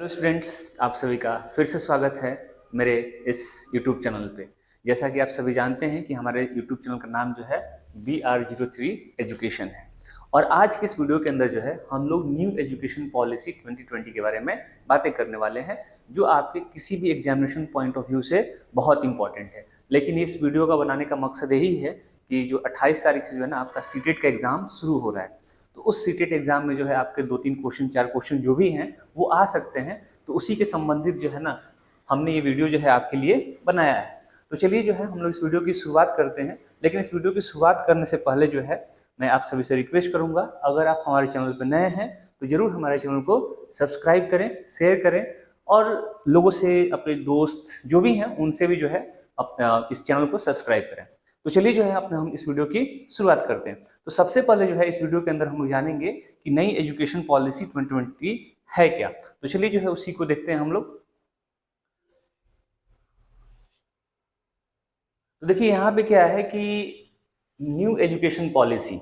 Hello students, आप सभी का फिर से स्वागत है मेरे इस YouTube चैनल पे। जैसा कि आप सभी जानते हैं कि हमारे YouTube चैनल का नाम जो है BR03 एजुकेशन है। और आज के इस वीडियो के अंदर जो है हम लोग न्यू एजुकेशन पॉलिसी 2020 के बारे में बातें करने वाले हैं, जो आपके किसी भी एग्जामिनेशन पॉइंट ऑफ व्यू से बहुत इंपॉर्टेंट है। लेकिन इस वीडियो का बनाने का मकसद यही है कि जो 28 तारीख से जो है ना आपका सीटेट का एग्जाम शुरू हो रहा है, तो उस सीटेट एग्जाम में जो है आपके 2-3 क्वेश्चन 4 क्वेश्चन जो भी हैं वो आ सकते हैं। तो उसी के संबंधित जो है ना हमने ये वीडियो जो है आपके लिए बनाया है। तो चलिए जो है हम लोग इस वीडियो की शुरुआत करते हैं। लेकिन इस वीडियो की शुरुआत करने से पहले जो है मैं आप सभी से रिक्वेस्ट करूंगा, अगर आप हमारे चैनल पर नए हैं तो जरूर हमारे चैनल को सब्सक्राइब करें, शेयर करें और लोगों से, अपने दोस्त जो भी हैं उनसे भी जो है इस चैनल को सब्सक्राइब करें। तो चलिए जो है अपने हम इस वीडियो की शुरुआत करते हैं। तो सबसे पहले जो है इस वीडियो के अंदर हम लोग जानेंगे कि नई एजुकेशन पॉलिसी 2020 है क्या। तो चलिए जो है उसी को देखते हैं हम लोग। तो देखिए यहाँ पे क्या है कि न्यू एजुकेशन पॉलिसी,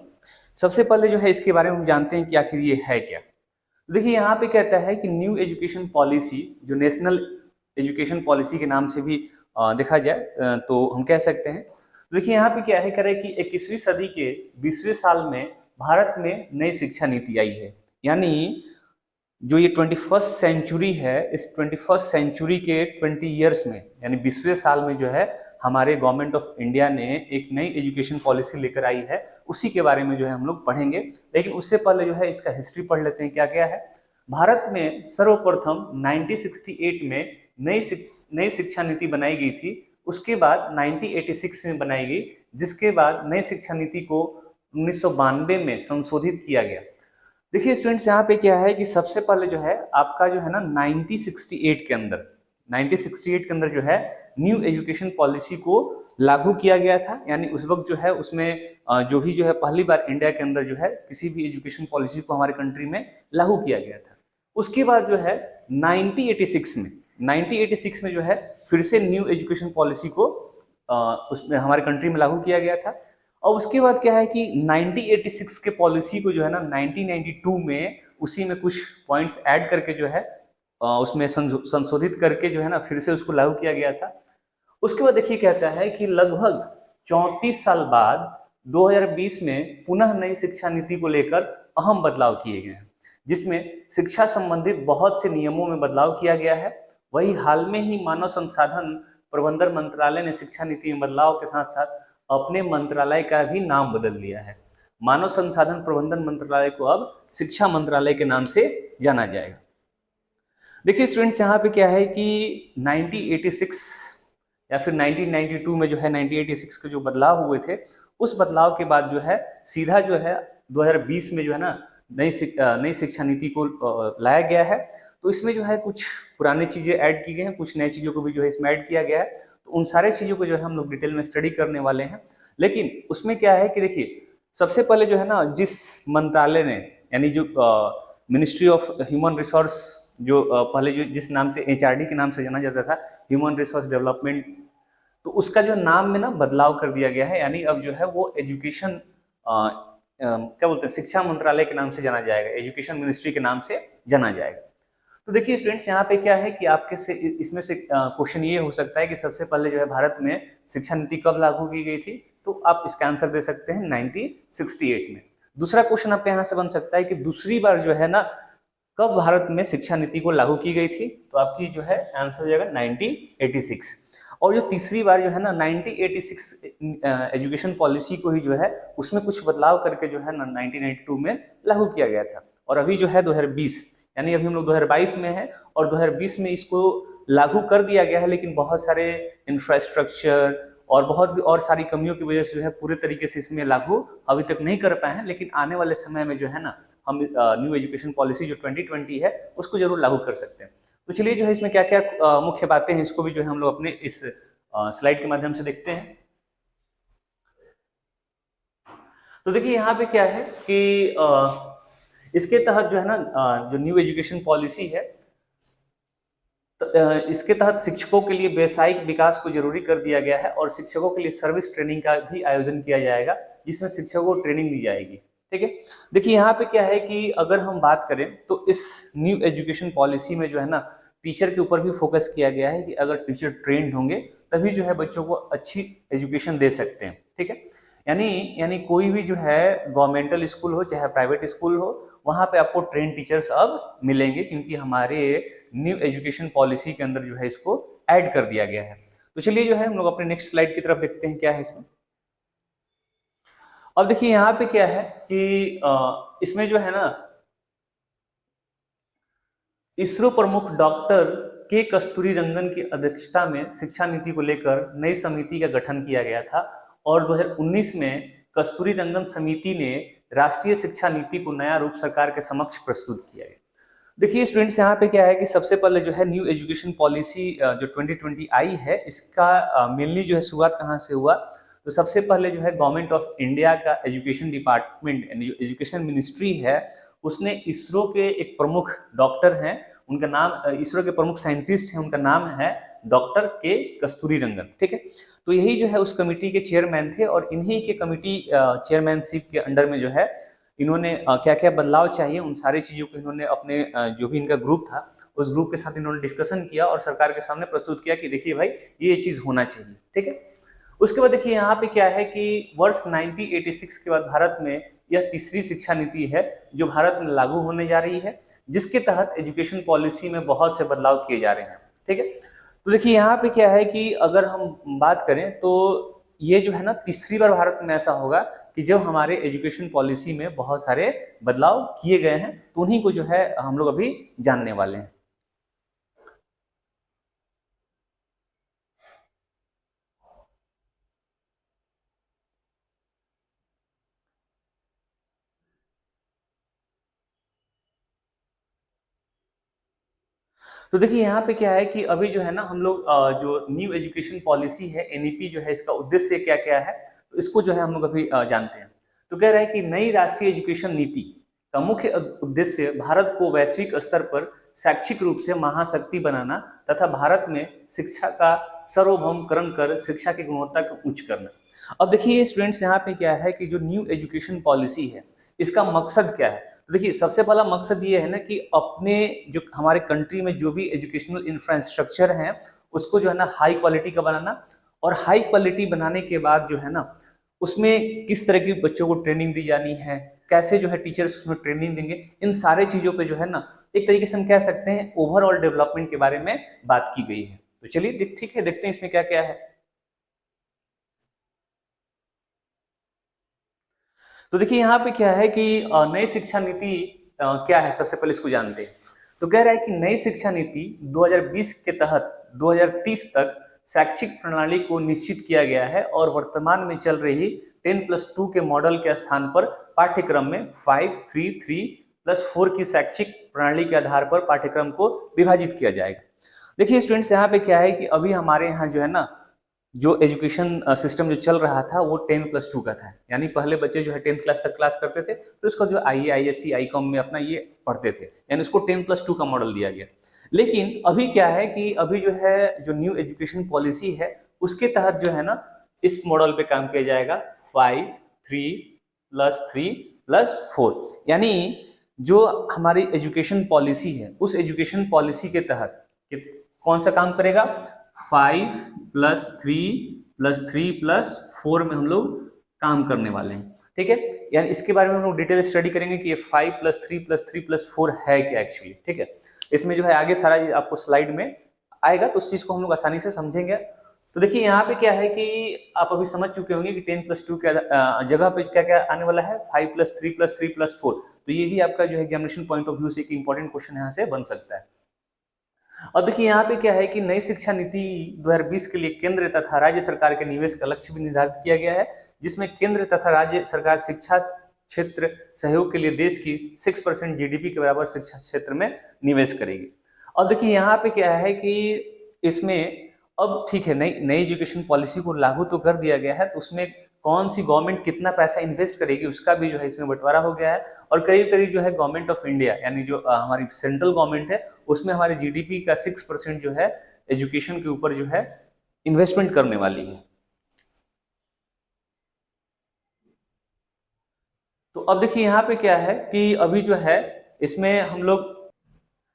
सबसे पहले जो है इसके बारे में हम जानते हैं कि आखिर ये है क्या। तो देखिए यहाँ पे कहता है कि न्यू एजुकेशन पॉलिसी, जो नेशनल एजुकेशन पॉलिसी के नाम से भी देखा जाए तो हम कह सकते हैं। देखिए यहाँ पे क्या है, कह रहे हैं कि 21वीं सदी के 20वें साल में भारत में नई शिक्षा नीति आई है। यानी जो ये 21st सेंचुरी है, इस 21st सेंचुरी के 20 ईयर्स में, यानी 20वें साल में जो है हमारे गवर्नमेंट ऑफ इंडिया ने एक नई एजुकेशन पॉलिसी लेकर आई है। उसी के बारे में जो है हम लोग पढ़ेंगे। लेकिन उससे पहले जो है इसका हिस्ट्री पढ़ लेते हैं क्या क्या है। भारत में सर्वप्रथम 1968 में नई शिक्षा नीति बनाई गई थी। उसके बाद 1986 में बनाई गई, जिसके बाद नई शिक्षा नीति को 1992 में संशोधित किया गया। देखिए स्टूडेंट्स, यहाँ पे क्या है कि सबसे पहले जो है आपका जो है ना 1968 के अंदर जो है न्यू एजुकेशन पॉलिसी को लागू किया गया था। यानी उस वक्त जो है उसमें जो भी जो है पहली बार इंडिया के अंदर जो है किसी भी एजुकेशन पॉलिसी को हमारे कंट्री में लागू किया गया था। उसके बाद जो है 1986 में जो है फिर से न्यू एजुकेशन पॉलिसी को उसमें हमारे कंट्री में लागू किया गया था। और उसके बाद क्या है कि 1986 के पॉलिसी को जो है ना 1992 में उसी में कुछ पॉइंट्स ऐड करके जो है उसमें संशोधित करके जो है ना फिर से उसको लागू किया गया था। उसके बाद देखिए कहता है कि लगभग 34 साल बाद 2020 में पुनः नई शिक्षा नीति को लेकर अहम बदलाव किए गए हैं, जिसमें शिक्षा संबंधित बहुत से नियमों में बदलाव किया गया है। वही हाल में ही मानव संसाधन प्रबंधन मंत्रालय ने शिक्षा नीति में बदलाव के साथ साथ अपने मंत्रालय का भी नाम बदल लिया है। मानव संसाधन प्रबंधन मंत्रालय को अब शिक्षा मंत्रालय के नाम से जाना जाएगा। देखिए स्टूडेंट्स, यहाँ पे क्या है कि 1986 या फिर 1992 में जो है 1986 के जो बदलाव हुए थे, उस बदलाव के बाद जो है सीधा जो है 2020 में जो है ना नई शिक्षा नीति को लाया गया है। तो इसमें जो है कुछ पुरानी चीजें ऐड की गई हैं, कुछ नई चीजों को भी जो है इसमें ऐड किया गया है। तो उन सारे चीजों को जो है हम लोग डिटेल में स्टडी करने वाले हैं। लेकिन उसमें क्या है कि देखिए सबसे पहले जो है ना जिस मंत्रालय ने, यानी जो मिनिस्ट्री ऑफ ह्यूमन रिसोर्स, जो पहले जो जिस नाम से HRD के नाम से जाना जाता था, ह्यूमन रिसोर्स डेवलपमेंट, तो उसका जो नाम में ना बदलाव कर दिया गया है। यानी अब जो है वो एजुकेशन क्या बोलते हैं, शिक्षा मंत्रालय के नाम से जाना जाएगा, एजुकेशन मिनिस्ट्री के नाम से जाना जाएगा। तो देखिए स्टूडेंट्स, यहाँ पे क्या है कि आपके से इसमें से क्वेश्चन ये हो सकता है कि सबसे पहले जो है भारत में शिक्षा नीति कब लागू की गई थी, तो आप इसका आंसर दे सकते हैं 1968 में। दूसरा क्वेश्चन आपके यहाँ से बन सकता है कि दूसरी बार जो है ना कब भारत में शिक्षा नीति को लागू की गई थी, तो आपकी जो है आंसर हो जाएगा 1986। और जो तीसरी बार जो है ना 1986 एजुकेशन पॉलिसी को ही जो है उसमें कुछ बदलाव करके जो है ना 1992 में लागू किया गया था। और अभी जो है 2020, यानी अभी हम लोग 2022 में है और 2020 में इसको लागू कर दिया गया है। लेकिन बहुत सारे इंफ्रास्ट्रक्चर और बहुत भी और सारी कमियों की वजह से जो है पूरे तरीके से इसमें लागू अभी तक नहीं कर पाए हैं। लेकिन आने वाले समय में जो है ना हम न्यू एजुकेशन पॉलिसी जो 2020 है उसको जरूर लागू कर सकते हैं। तो चलिए जो है इसमें क्या क्या मुख्य बातें हैं इसको भी जो है हम लोग अपने इस स्लाइड के माध्यम से देखते हैं। तो देखिए यहाँ पे क्या है कि इसके तहत जो है ना जो न्यू एजुकेशन पॉलिसी है, इसके तहत शिक्षकों के लिए व्यावसायिक विकास को जरूरी कर दिया गया है और शिक्षकों के लिए सर्विस ट्रेनिंग का भी आयोजन किया जाएगा, जिसमें शिक्षकों को ट्रेनिंग दी जाएगी। ठीक है। देखिए यहाँ पे क्या है कि अगर हम बात करें तो इस न्यू एजुकेशन पॉलिसी में जो है ना टीचर के ऊपर भी फोकस किया गया है कि अगर टीचर ट्रेंड होंगे तभी जो है बच्चों को अच्छी एजुकेशन दे सकते हैं। ठीक है, यानी यानी कोई भी जो है गवर्नमेंटल स्कूल हो चाहे प्राइवेट स्कूल हो, वहां पे आपको ट्रेन टीचर्स अब मिलेंगे, क्योंकि हमारे न्यू एजुकेशन पॉलिसी के अंदर जो है इसको ऐड कर दिया गया है। तो चलिए जो है हम लोग अपने नेक्स्ट स्लाइड की तरफ देखते हैं क्या है इसमें। अब देखिए यहाँ पे क्या है कि इसमें जो है ना इसरो प्रमुख डॉक्टर के कस्तूरी रंगन की अध्यक्षता में शिक्षा नीति को लेकर नई समिति का गठन किया गया था और 2019 में कस्तूरी रंगन समिति ने राष्ट्रीय शिक्षा नीति को नया रूप सरकार के समक्ष प्रस्तुत किया गया। देखिए स्टूडेंट्स यहाँ पे क्या है कि सबसे पहले जो है न्यू एजुकेशन पॉलिसी जो 2020 आई है, इसका मेनली जो है शुरुआत कहाँ से हुआ, तो सबसे पहले जो है गवर्नमेंट ऑफ इंडिया का एजुकेशन डिपार्टमेंट यानी एजुकेशन मिनिस्ट्री है, उसने इसरो के एक प्रमुख डॉक्टर हैं, उनका नाम इसरो के प्रमुख साइंटिस्ट हैं, उनका नाम है डॉक्टर के कस्तूरी रंगन। ठीक है, तो यही जो है उस कमेटी के चेयरमैन थे और इन्हीं के कमेटी चेयरमैनशिप के अंडर में जो है इन्होंने क्या क्या बदलाव चाहिए उन सारी चीजों को इन्होंने अपने जो भी इनका ग्रुप था उस ग्रुप के साथ इन्होंने डिस्कशन किया और सरकार के सामने प्रस्तुत किया कि देखिए भाई ये चीज होना चाहिए। ठीक है, उसके बाद देखिए यहाँ पे क्या है कि वर्ष 1986 के बाद भारत में यह तीसरी शिक्षा नीति है जो भारत में लागू होने जा रही है, जिसके तहत एजुकेशन पॉलिसी में बहुत से बदलाव किए जा रहे हैं। ठीक है, तो देखिए यहाँ पे क्या है कि अगर हम बात करें तो ये जो है ना तीसरी बार भारत में ऐसा होगा कि जब हमारे एजुकेशन पॉलिसी में बहुत सारे बदलाव किए गए हैं, तो उन्हीं को जो है हम लोग अभी जानने वाले हैं। तो देखिए यहाँ पे क्या है कि अभी जो है ना हम लोग जो न्यू एजुकेशन पॉलिसी है एनईपी जो है इसका उद्देश्य क्या क्या है, तो इसको जो है हम लोग अभी जानते हैं। तो कह रहा है कि नई राष्ट्रीय एजुकेशन नीति का मुख्य उद्देश्य भारत को वैश्विक स्तर पर शैक्षिक रूप से महाशक्ति बनाना तथा भारत में शिक्षा का सार्वभौमकरण कर शिक्षा की गुणवत्ता को उच्च करना। अब देखिए स्टूडेंट्स यहाँ पे क्या है कि जो न्यू एजुकेशन पॉलिसी है इसका मकसद क्या है, तो देखिए सबसे पहला मकसद ये है ना कि अपने जो हमारे कंट्री में जो भी एजुकेशनल इंफ्रास्ट्रक्चर है उसको जो है ना हाई क्वालिटी का बनाना, और हाई क्वालिटी बनाने के बाद जो है ना उसमें किस तरह की बच्चों को ट्रेनिंग दी जानी है, कैसे जो है टीचर्स उसमें ट्रेनिंग देंगे, इन सारे चीजों पे जो है ना एक तरीके से हम कह सकते हैं ओवरऑल डेवलपमेंट के बारे में बात की गई है। तो चलिए ठीक है, देखते हैं इसमें क्या क्या है। तो देखिए यहाँ पे क्या है कि नई शिक्षा नीति क्या है, सबसे पहले इसको जानते हैं। तो कह रहा है कि नई शिक्षा नीति 2020 के तहत 2030 तक शैक्षिक प्रणाली को निश्चित किया गया है और वर्तमान में चल रही 10+2 के मॉडल के स्थान पर पाठ्यक्रम में 5-3-3+4 की शैक्षिक प्रणाली के आधार पर पाठ्यक्रम को विभाजित किया जाएगा। देखिए स्टूडेंट्स यहाँ पे क्या है कि अभी हमारे यहाँ जो है ना जो एजुकेशन सिस्टम जो चल रहा था वो 10+2 का था, यानी पहले बच्चे जो है 10th क्लास तक क्लास करते थे, तो इसको जो IAISC ICOM में अपना ये पढ़ते थे, यानी उसको 10+2 का मॉडल दिया गया। लेकिन अभी क्या है कि अभी जो है जो न्यू एजुकेशन पॉलिसी है उसके तहत जो है ना इस मॉडल पे काम किया जाएगा 5-3+3+4, यानी जो हमारी एजुकेशन पॉलिसी है उस एजुकेशन पॉलिसी के तहत कौन सा काम करेगा, 5+3+3+4 में हम लोग काम करने वाले हैं। ठीक है, यानी इसके बारे में हम लोग डिटेल स्टडी करेंगे कि ये 5+3+3+4 है क्या एक्चुअली। ठीक है, इसमें जो है आगे सारा आपको स्लाइड में आएगा, तो उस चीज को हम लोग आसानी से समझेंगे। तो देखिए यहाँ पे क्या है कि आप अभी समझ चुके होंगे कि 10+2 के जगह पे क्या क्या आने वाला है, 5+3+3+4। तो ये भी आपका जो है एग्जामिनेशन पॉइंट ऑफ व्यू से एक इंपॉर्टेंट क्वेश्चन यहाँ से बन सकता है। और देखिए यहाँ पे क्या है कि नई शिक्षा नीति 2020 के लिए केंद्र तथा राज्य सरकार के निवेश का लक्ष्य भी निर्धारित किया गया है, जिसमें केंद्र तथा राज्य सरकार शिक्षा क्षेत्र सहयोग के लिए देश की 6% GDP के बराबर शिक्षा क्षेत्र में निवेश करेगी। और देखिए यहाँ पे क्या है कि इसमें अब ठीक है नई नई एजुकेशन पॉलिसी को लागू तो कर दिया गया है, तो उसमें कौन सी गवर्नमेंट कितना पैसा इन्वेस्ट करेगी उसका भी जो है इसमें बंटवारा हो गया है। और करीब करीब जो है गवर्नमेंट ऑफ इंडिया यानी जो हमारी सेंट्रल गवर्नमेंट है उसमें हमारे GDP का 6% जो है एजुकेशन के ऊपर जो है इन्वेस्टमेंट करने वाली है। तो अब देखिए यहाँ पे क्या है कि अभी जो है इसमें हम लोग,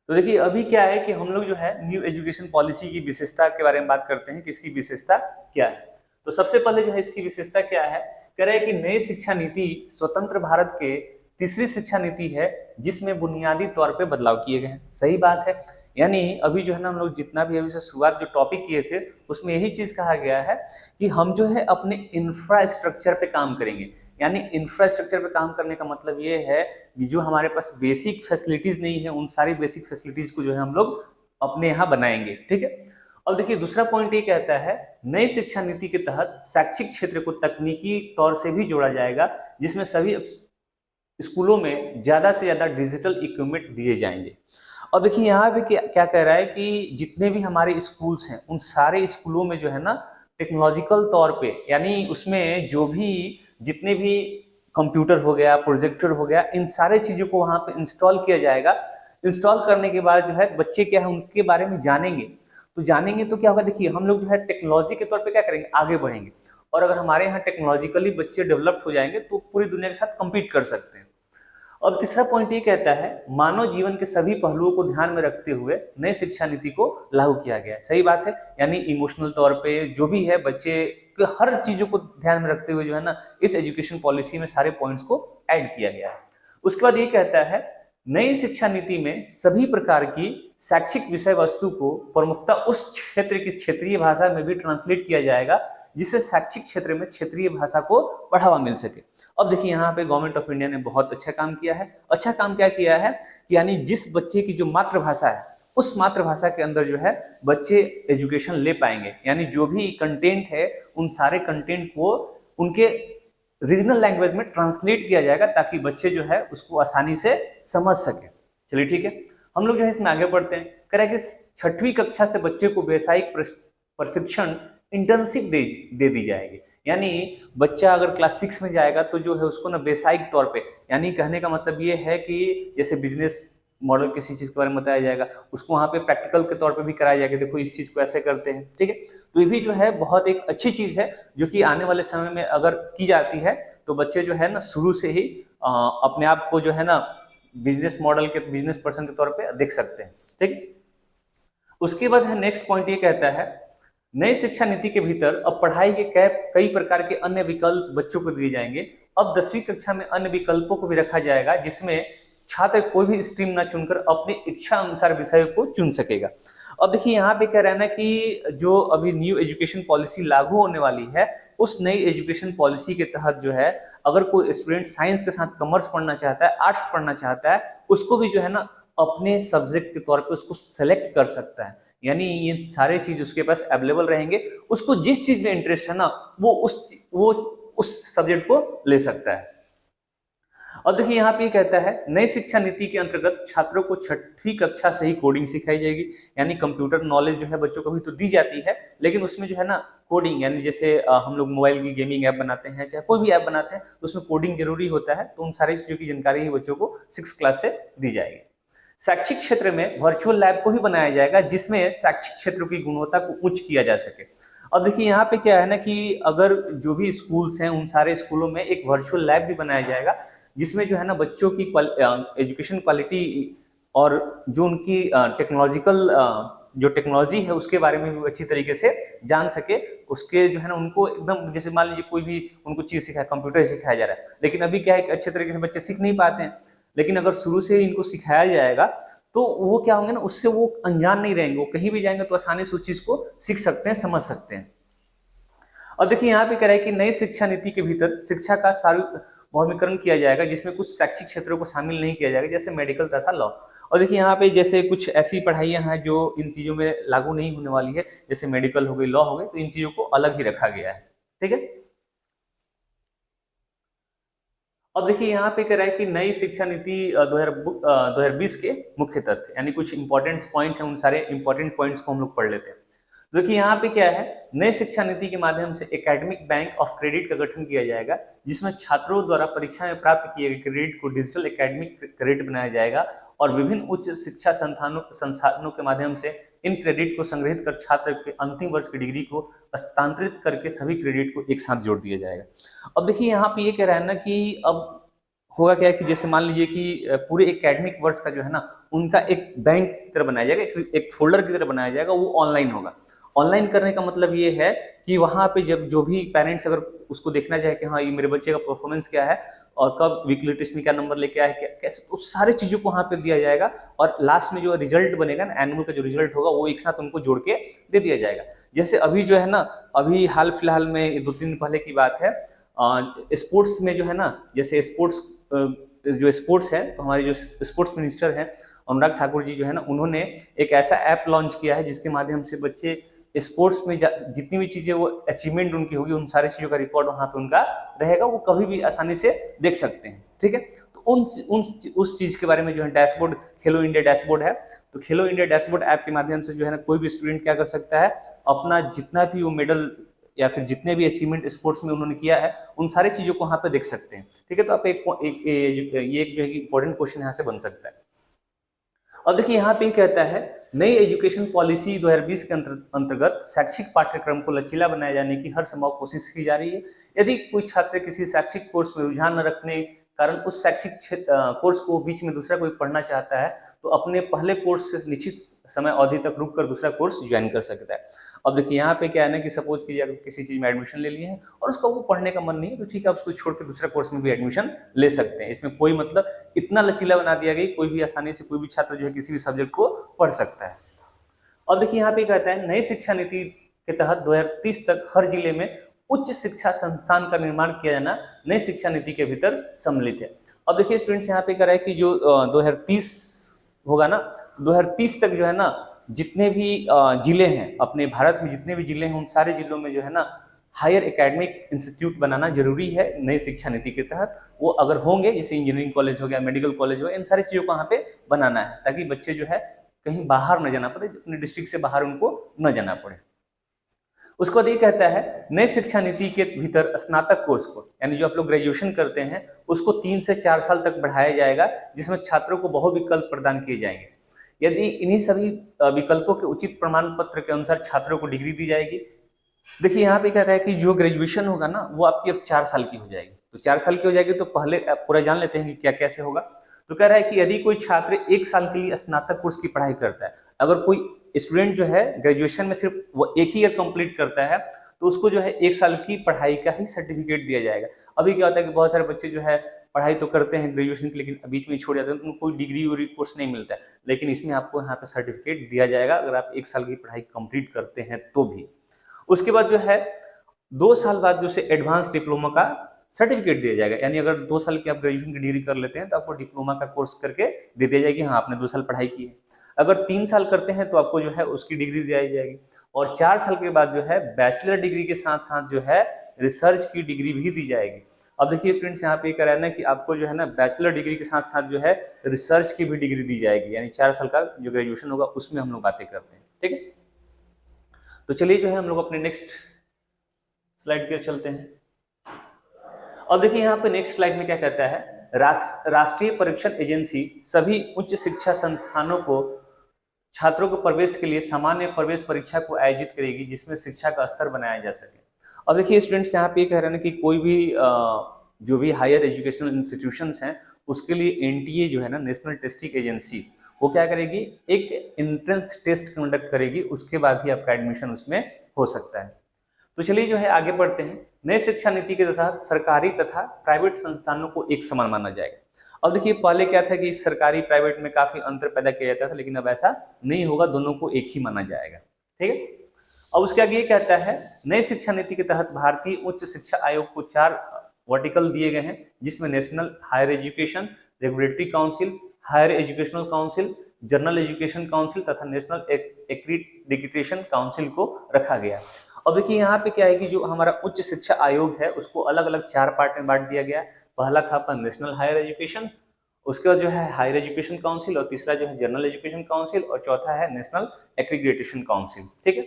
तो देखिए अभी क्या है कि हम लोग जो है न्यू एजुकेशन पॉलिसी की विशेषता के बारे में बात करते हैं कि इसकी विशेषता क्या है। तो सबसे पहले जो है इसकी विशेषता क्या है, कह रहे हैं कि नई शिक्षा नीति स्वतंत्र भारत के तीसरी शिक्षा नीति है जिसमें बुनियादी तौर पे बदलाव किए गए हैं। सही बात है, यानी अभी जो है ना हम लोग जितना भी अभी से शुरुआत जो टॉपिक किए थे उसमें यही चीज कहा गया है कि हम जो है अपने इंफ्रास्ट्रक्चर पे काम करेंगे। यानी इंफ्रास्ट्रक्चर पे काम करने का मतलब ये है कि जो हमारे पास बेसिक फैसिलिटीज नहीं है उन सारी बेसिक फैसिलिटीज को जो है हम लोग अपने यहाँ बनाएंगे। ठीक है। अब देखिए दूसरा पॉइंट ये कहता है नई शिक्षा नीति के तहत शैक्षिक क्षेत्र को तकनीकी तौर से भी जोड़ा जाएगा जिसमें सभी स्कूलों में ज्यादा से ज्यादा डिजिटल इक्विपमेंट दिए जाएंगे। और देखिए यहाँ पे क्या कह रहा है कि जितने भी हमारे स्कूल्स हैं उन सारे स्कूलों में जो है ना टेक्नोलॉजिकल तौर पे, यानी उसमें जो भी जितने भी कंप्यूटर हो गया, प्रोजेक्टर हो गया, इन सारे चीजों को वहां पे इंस्टॉल किया जाएगा। इंस्टॉल करने के बाद जो है बच्चे क्या है उनके बारे में जानेंगे। तो जानेंगे तो क्या होगा, देखिए हम लोग जो है टेक्नोलॉजी के तौर पे क्या करेंगे, आगे बढ़ेंगे। और अगर हमारे यहाँ टेक्नोलॉजिकली बच्चे डेवलप्ड हो जाएंगे तो पूरी दुनिया के साथ कम्पीट कर सकते हैं। और तीसरा पॉइंट ये कहता है मानव जीवन के सभी पहलुओं को ध्यान में रखते हुए नई शिक्षा नीति को लागू किया गया है। सही बात है, यानी इमोशनल तौर पे जो भी है बच्चे के हर चीजों को ध्यान में रखते हुए जो है ना इस एजुकेशन पॉलिसी में सारे पॉइंट्स को ऐड किया गया है। उसके बाद ये कहता है नई शिक्षा नीति में सभी प्रकार की शैक्षिक विषय वस्तु को प्रमुखता उस क्षेत्र की क्षेत्रीय भाषा में भी ट्रांसलेट किया जाएगा जिससे शैक्षिक क्षेत्र में क्षेत्रीय भाषा को बढ़ावा मिल सके। अब देखिए यहाँ पे गवर्नमेंट ऑफ इंडिया ने बहुत अच्छा काम किया है। अच्छा काम क्या किया है कि यानी जिस बच्चे की जो मातृभाषा है उस मातृभाषा के अंदर जो है बच्चे एजुकेशन ले पाएंगे। यानी जो भी कंटेंट है उन सारे कंटेंट को उनके रीजनल लैंग्वेज में ट्रांसलेट किया जाएगा ताकि बच्चे जो है उसको आसानी से समझ सके। चलिए ठीक है, हम लोग जो है इसमें आगे बढ़ते हैं। कह रहा है कि 6वीं कक्षा से बच्चे को व्यावसायिक प्रशिक्षण इंटर्नशिप दे दी जाएगी। यानी बच्चा अगर क्लास 6 में जाएगा तो जो है उसको ना व्यावसायिक तौर पे, यानी कहने का मतलब ये है कि जैसे बिजनेस मॉडल किसी चीज के बारे में बताया जाएगा, उसको वहाँ पे प्रैक्टिकल के तौर पे भी कराया जाएगा, देखो इस चीज को ऐसे करते हैं। ठीक है, तो ये भी जो है बहुत एक अच्छी चीज है जो कि आने वाले समय में अगर की जाती है तो बच्चे जो है ना शुरू से ही अपने आप को जो है ना बिजनेस मॉडल के बिजनेस पर्सन के तौर पे देख सकते हैं। ठीक, उसके बाद है नेक्स्ट पॉइंट ये कहता है नई शिक्षा नीति के भीतर अब पढ़ाई के कई प्रकार के अन्य विकल्प बच्चों को दिए जाएंगे। अब 10वीं कक्षा में अन्य विकल्पों को भी रखा जाएगा जिसमें छात्र कोई भी स्ट्रीम ना चुनकर अपनी इच्छा अनुसार विषय को चुन सकेगा। अब देखिए यहाँ पे कह रहा है ना कि जो अभी न्यू एजुकेशन पॉलिसी लागू होने वाली है उस नई एजुकेशन पॉलिसी के तहत जो है अगर कोई स्टूडेंट साइंस के साथ कॉमर्स पढ़ना चाहता है, आर्ट्स पढ़ना चाहता है, उसको भी जो है ना अपने सब्जेक्ट के तौर पे उसको सेलेक्ट कर सकता है। यानी ये सारे चीज उसके पास अवेलेबल रहेंगे, उसको जिस चीज में इंटरेस्ट है ना वो उस सब्जेक्ट को ले सकता है। और देखिए यहाँ पे कहता है नई शिक्षा नीति के अंतर्गत छात्रों को 6वीं कक्षा से ही कोडिंग सिखाई जाएगी। यानी कंप्यूटर नॉलेज जो है बच्चों को भी तो दी जाती है लेकिन उसमें जो है ना कोडिंग, यानी जैसे हम लोग मोबाइल की गेमिंग ऐप बनाते हैं चाहे कोई भी ऐप बनाते हैं तो उसमें कोडिंग जरूरी होता है, तो उन सारी चीजों की जानकारी ही बच्चों को 6th क्लास से दी जाएगी। शैक्षिक क्षेत्र में वर्चुअल लैब को भी बनाया जाएगा जिसमें शैक्षिक क्षेत्र की गुणवत्ता को उच्च किया जा सके। अब देखिए यहाँ पे क्या है ना कि अगर जो भी स्कूल्स हैं उन सारे स्कूलों में एक वर्चुअल लैब भी बनाया जाएगा जिसमें जो है ना बच्चों की एजुकेशन क्वालिटी और जो उनकी टेक्नोलॉजिकल जो टेक्नोलॉजी है उसके बारे में भी अच्छी तरीके से जान सके। उसके जो है ना उनको एकदम जैसे मान लीजिए कोई भी उनको चीज सिखाया, कंप्यूटर सिखाया जा रहा है, लेकिन अभी क्या है कि अच्छे तरीके से बच्चे सीख नहीं पाते हैं। लेकिन अगर शुरू से इनको सिखाया जाएगा तो वो क्या होंगे ना, उससे वो अनजान नहीं रहेंगे, वो कहीं भी जाएंगे तो आसानी से उस चीज को सीख सकते हैं, समझ सकते हैं। और देखिए यहाँ पे कह रहा है कि नई शिक्षा नीति के भीतर शिक्षा का सार्वभौमिकरण किया जाएगा जिसमें कुछ शैक्षिक क्षेत्रों को शामिल नहीं किया जाएगा जैसे मेडिकल तथा लॉ। और देखिए यहाँ पे जैसे कुछ ऐसी पढ़ाइयाँ हैं जो इन चीजों में लागू नहीं होने वाली है, जैसे मेडिकल हो गई, लॉ हो गई, तो इन चीजों को अलग ही रखा गया है। ठीक है, अब देखिए यहाँ पे कह रहा है कि नई शिक्षा नीति 2020 के मुख्य तथ्य, यानी कुछ इंपॉर्टेंट पॉइंट है, उन सारे इंपॉर्टेंट पॉइंट्स को हम लोग पढ़ लेते हैं। देखिए यहाँ पे क्या है, नई शिक्षा नीति के माध्यम से एकेडमिक बैंक ऑफ क्रेडिट का गठन किया जाएगा जिसमें छात्रों द्वारा परीक्षा में प्राप्त किए गए क्रेडिट को डिजिटल एकेडमिक क्रेडिट बनाया जाएगा और विभिन्न उच्च शिक्षा संस्थानों के माध्यम से इन क्रेडिट को संग्रहित कर छात्र के अंतिम वर्ष की डिग्री को हस्तांतरित करके सभी क्रेडिट को एक साथ जोड़ दिया जाएगा। अब देखिए यहाँ पे ये कह रहा है ना कि अब होगा क्या है कि जैसे मान लीजिए कि पूरे एकेडमिक वर्ष का जो है ना उनका एक बैंक की तरह बनाया जाएगा, एक फोल्डर की तरह बनाया जाएगा, वो ऑनलाइन होगा। ऑनलाइन करने का मतलब ये है कि वहां पे जब जो भी पेरेंट्स अगर उसको देखना चाहे कि हाँ ये मेरे बच्चे का परफॉर्मेंस क्या है और कब वीकली टेस्ट में क्या नंबर लेके आया, कैसे, तो सारी चीजों को वहां पे दिया जाएगा और लास्ट में जो रिजल्ट बनेगा ना, एनुअल का जो रिजल्ट होगा वो एक साथ उनको जोड़ के दे दिया जाएगा। जैसे अभी जो है ना, अभी हाल फिलहाल में 2-3 दिन पहले की बात है, स्पोर्ट्स में जो है ना, जैसे स्पोर्ट्स है, तो हमारे जो स्पोर्ट्स मिनिस्टर हैं अनुराग ठाकुर जी जो है ना, उन्होंने एक ऐसा ऐप लॉन्च किया है जिसके माध्यम से बच्चे स्पोर्ट्स में जितनी भी चीजें वो अचीवमेंट उनकी होगी, उन सारी चीजों का रिकॉर्ड वहां पे उनका रहेगा, वो कभी भी आसानी से देख सकते हैं। ठीक है, तो उस चीज के बारे में जो है डैशबोर्ड, खेलो इंडिया डैशबोर्ड है, तो खेलो इंडिया डैशबोर्ड ऐप के माध्यम से जो है ना कोई भी स्टूडेंट क्या कर सकता है, अपना जितना भी वो मेडल या फिर जितने भी अचीवमेंट स्पोर्ट्स में उन्होंने किया है उन सारी चीजों को वहां पे देख सकते हैं। ठीक है, तो आप ये जो है इंपॉर्टेंट क्वेश्चन यहाँ से बन सकता है। अब देखिए यहाँ पे कहता है नई एजुकेशन पॉलिसी 2020 के अंतर्गत शैक्षिक पाठ्यक्रम को लचीला बनाए जाने की हर संभव कोशिश की जा रही है। यदि कोई छात्र किसी शैक्षिक कोर्स में रुझान न रखने कारण उस शैक्षिक कोर्स को बीच में दूसरा कोई पढ़ना चाहता है तो अपने पहले कोर्स से निश्चित समय अवधि तक रुक कर दूसरा कोर्स ज्वाइन कर सकता है। अब देखिए यहाँ पे क्या है ना कि सपोज कीजिए अगर किसी चीज में एडमिशन ले लिए है और उसका वो पढ़ने का मन नहीं है, तो ठीक है, आप उसको छोड़ के दूसरा कोर्स में भी एडमिशन ले सकते हैं। इसमें कोई मतलब इतना लचीला बना दिया गया, कोई भी आसानी से कोई भी छात्र जो है किसी भी सब्जेक्ट को पढ़ सकता है। अब देखिए यहाँ पे कहता है नई शिक्षा नीति के तहत 2030 तक हर जिले में उच्च शिक्षा संस्थान का निर्माण किया जाना नई शिक्षा नीति के भीतर सम्मिलित है। अब देखिए स्टूडेंट्स यहाँ पे कह रहा है कि जो 2030 होगा ना, 2030 तक जो है ना जितने भी जिले हैं अपने भारत में, जितने भी जिले हैं उन सारे जिलों में जो है ना हायर एकेडमिक इंस्टीट्यूट बनाना जरूरी है नई शिक्षा नीति के तहत। वो अगर होंगे, जैसे इंजीनियरिंग कॉलेज हो गया, मेडिकल कॉलेज हो गया, इन सारी चीजों को वहाँ पे बनाना है ताकि बच्चे जो है कहीं बाहर न जाना पड़े, अपने डिस्ट्रिक्ट से बाहर उनको न जाना पड़े। उसके बाद ये कहता है नई शिक्षा नीति के भीतर स्नातक कोर्स को, यानी जो आप लोग ग्रेजुएशन करते हैं उसको 3 से 4 साल तक बढ़ाया जाएगा, जिसमें छात्रों को बहुविकल्प प्रदान किए जाएंगे। यदि इन्हीं सभी विकल्पों के उचित प्रमाण पत्र के अनुसार छात्रों को डिग्री दी जाएगी। देखिए यहाँ पे कह रहा है कि जो ग्रेजुएशन होगा ना वो आपकी अब 4 साल की हो जाएगी। तो 4 साल की हो जाएगी तो पहले पूरा जान लेते हैं कि क्या कैसे होगा। तो कह रहा है कि यदि कोई छात्र 1 साल के लिए स्नातक कोर्स की पढ़ाई करता है, अगर कोई स्टूडेंट जो है ग्रेजुएशन में सिर्फ वो 1 ही ईयर कंप्लीट करता है तो उसको जो है 1 साल की पढ़ाई का ही सर्टिफिकेट दिया जाएगा। अभी क्या होता है कि बहुत सारे बच्चे जो है पढ़ाई तो करते हैं ग्रेजुएशन की, लेकिन बीच में छोड़ जाते हैं तो उनको कोई डिग्री और कोर्स नहीं मिलता है, लेकिन इसमें आपको यहाँ पे सर्टिफिकेट दिया जाएगा अगर आप 1 साल की पढ़ाई कंप्लीट करते हैं तो भी। उसके बाद जो है 2 साल बाद जो से एडवांस डिप्लोमा का सर्टिफिकेट दिया जाएगा, यानी अगर 2 साल की आप ग्रेजुएशन की डिग्री कर लेते हैं तो आपको डिप्लोमा का कोर्स करके दे दिया जाएगी, हाँ आपने 2 साल पढ़ाई की है। अगर 3 साल करते हैं तो आपको जो है उसकी डिग्री दी जाएगी, और 4 साल के बाद जो है बैचलर डिग्री के साथ साथ जो है रिसर्च की डिग्री भी दी जाएगी। अब देखिए स्टूडेंट्स यहाँ पे कह रहा है ना कि आपको जो है ना बैचलर डिग्री के साथ साथ जो है रिसर्च की भी डिग्री दी जाएगी, यानी 4 साल का जो ग्रेजुएशन होगा उसमें हम लोग बातें करते हैं। ठीक है, तो चलिए जो है हम लोग अपने नेक्स्ट स्लाइड पे चलते हैं। अब देखिए यहाँ पे नेक्स्ट स्लाइड में क्या कहता है, राष्ट्रीय परीक्षण एजेंसी सभी उच्च शिक्षा संस्थानों को छात्रों को प्रवेश के लिए सामान्य प्रवेश परीक्षा को आयोजित करेगी जिसमें शिक्षा का स्तर बनाया जा सके। अब देखिए स्टूडेंट्स यहाँ पे कह रहे हैं कि कोई भी जो भी हायर एजुकेशनल इंस्टीट्यूशंस हैं उसके लिए एनटीए जो है ना नेशनल टेस्टिंग एजेंसी, वो क्या करेगी, एक एंट्रेंस टेस्ट कंडक्ट करेगी, उसके बाद ही आपका एडमिशन उसमें हो सकता है। तो चलिए जो है आगे बढ़ते हैं। नई शिक्षा नीति के तहत सरकारी तथा प्राइवेट संस्थानों को एक समान माना जाएगा। अब देखिए पहले क्या था कि सरकारी प्राइवेट में काफी अंतर पैदा किया जाता था, लेकिन अब ऐसा नहीं होगा, दोनों को एक ही माना जाएगा। ठीक है, अब उसके आगे ये कहता है नई शिक्षा नीति के तहत भारतीय उच्च शिक्षा आयोग को 4 वर्टिकल दिए गए हैं, जिसमें national higher education regulatory council, higher educational council, general education council तथा नेशनल एक्रीडिटेशन काउंसिल को रखा गया। अब देखिए यहाँ पे क्या है कि जो हमारा उच्च शिक्षा आयोग है उसको अलग अलग 4 पार्ट में बांट दिया गया। पहला था आपका नेशनल हायर एजुकेशन, उसके बाद जो है हायर एजुकेशन काउंसिल, और तीसरा जो है जनरल एजुकेशन काउंसिल, और चौथा है नेशनल एक्रीडिटेशन काउंसिल। ठीक है,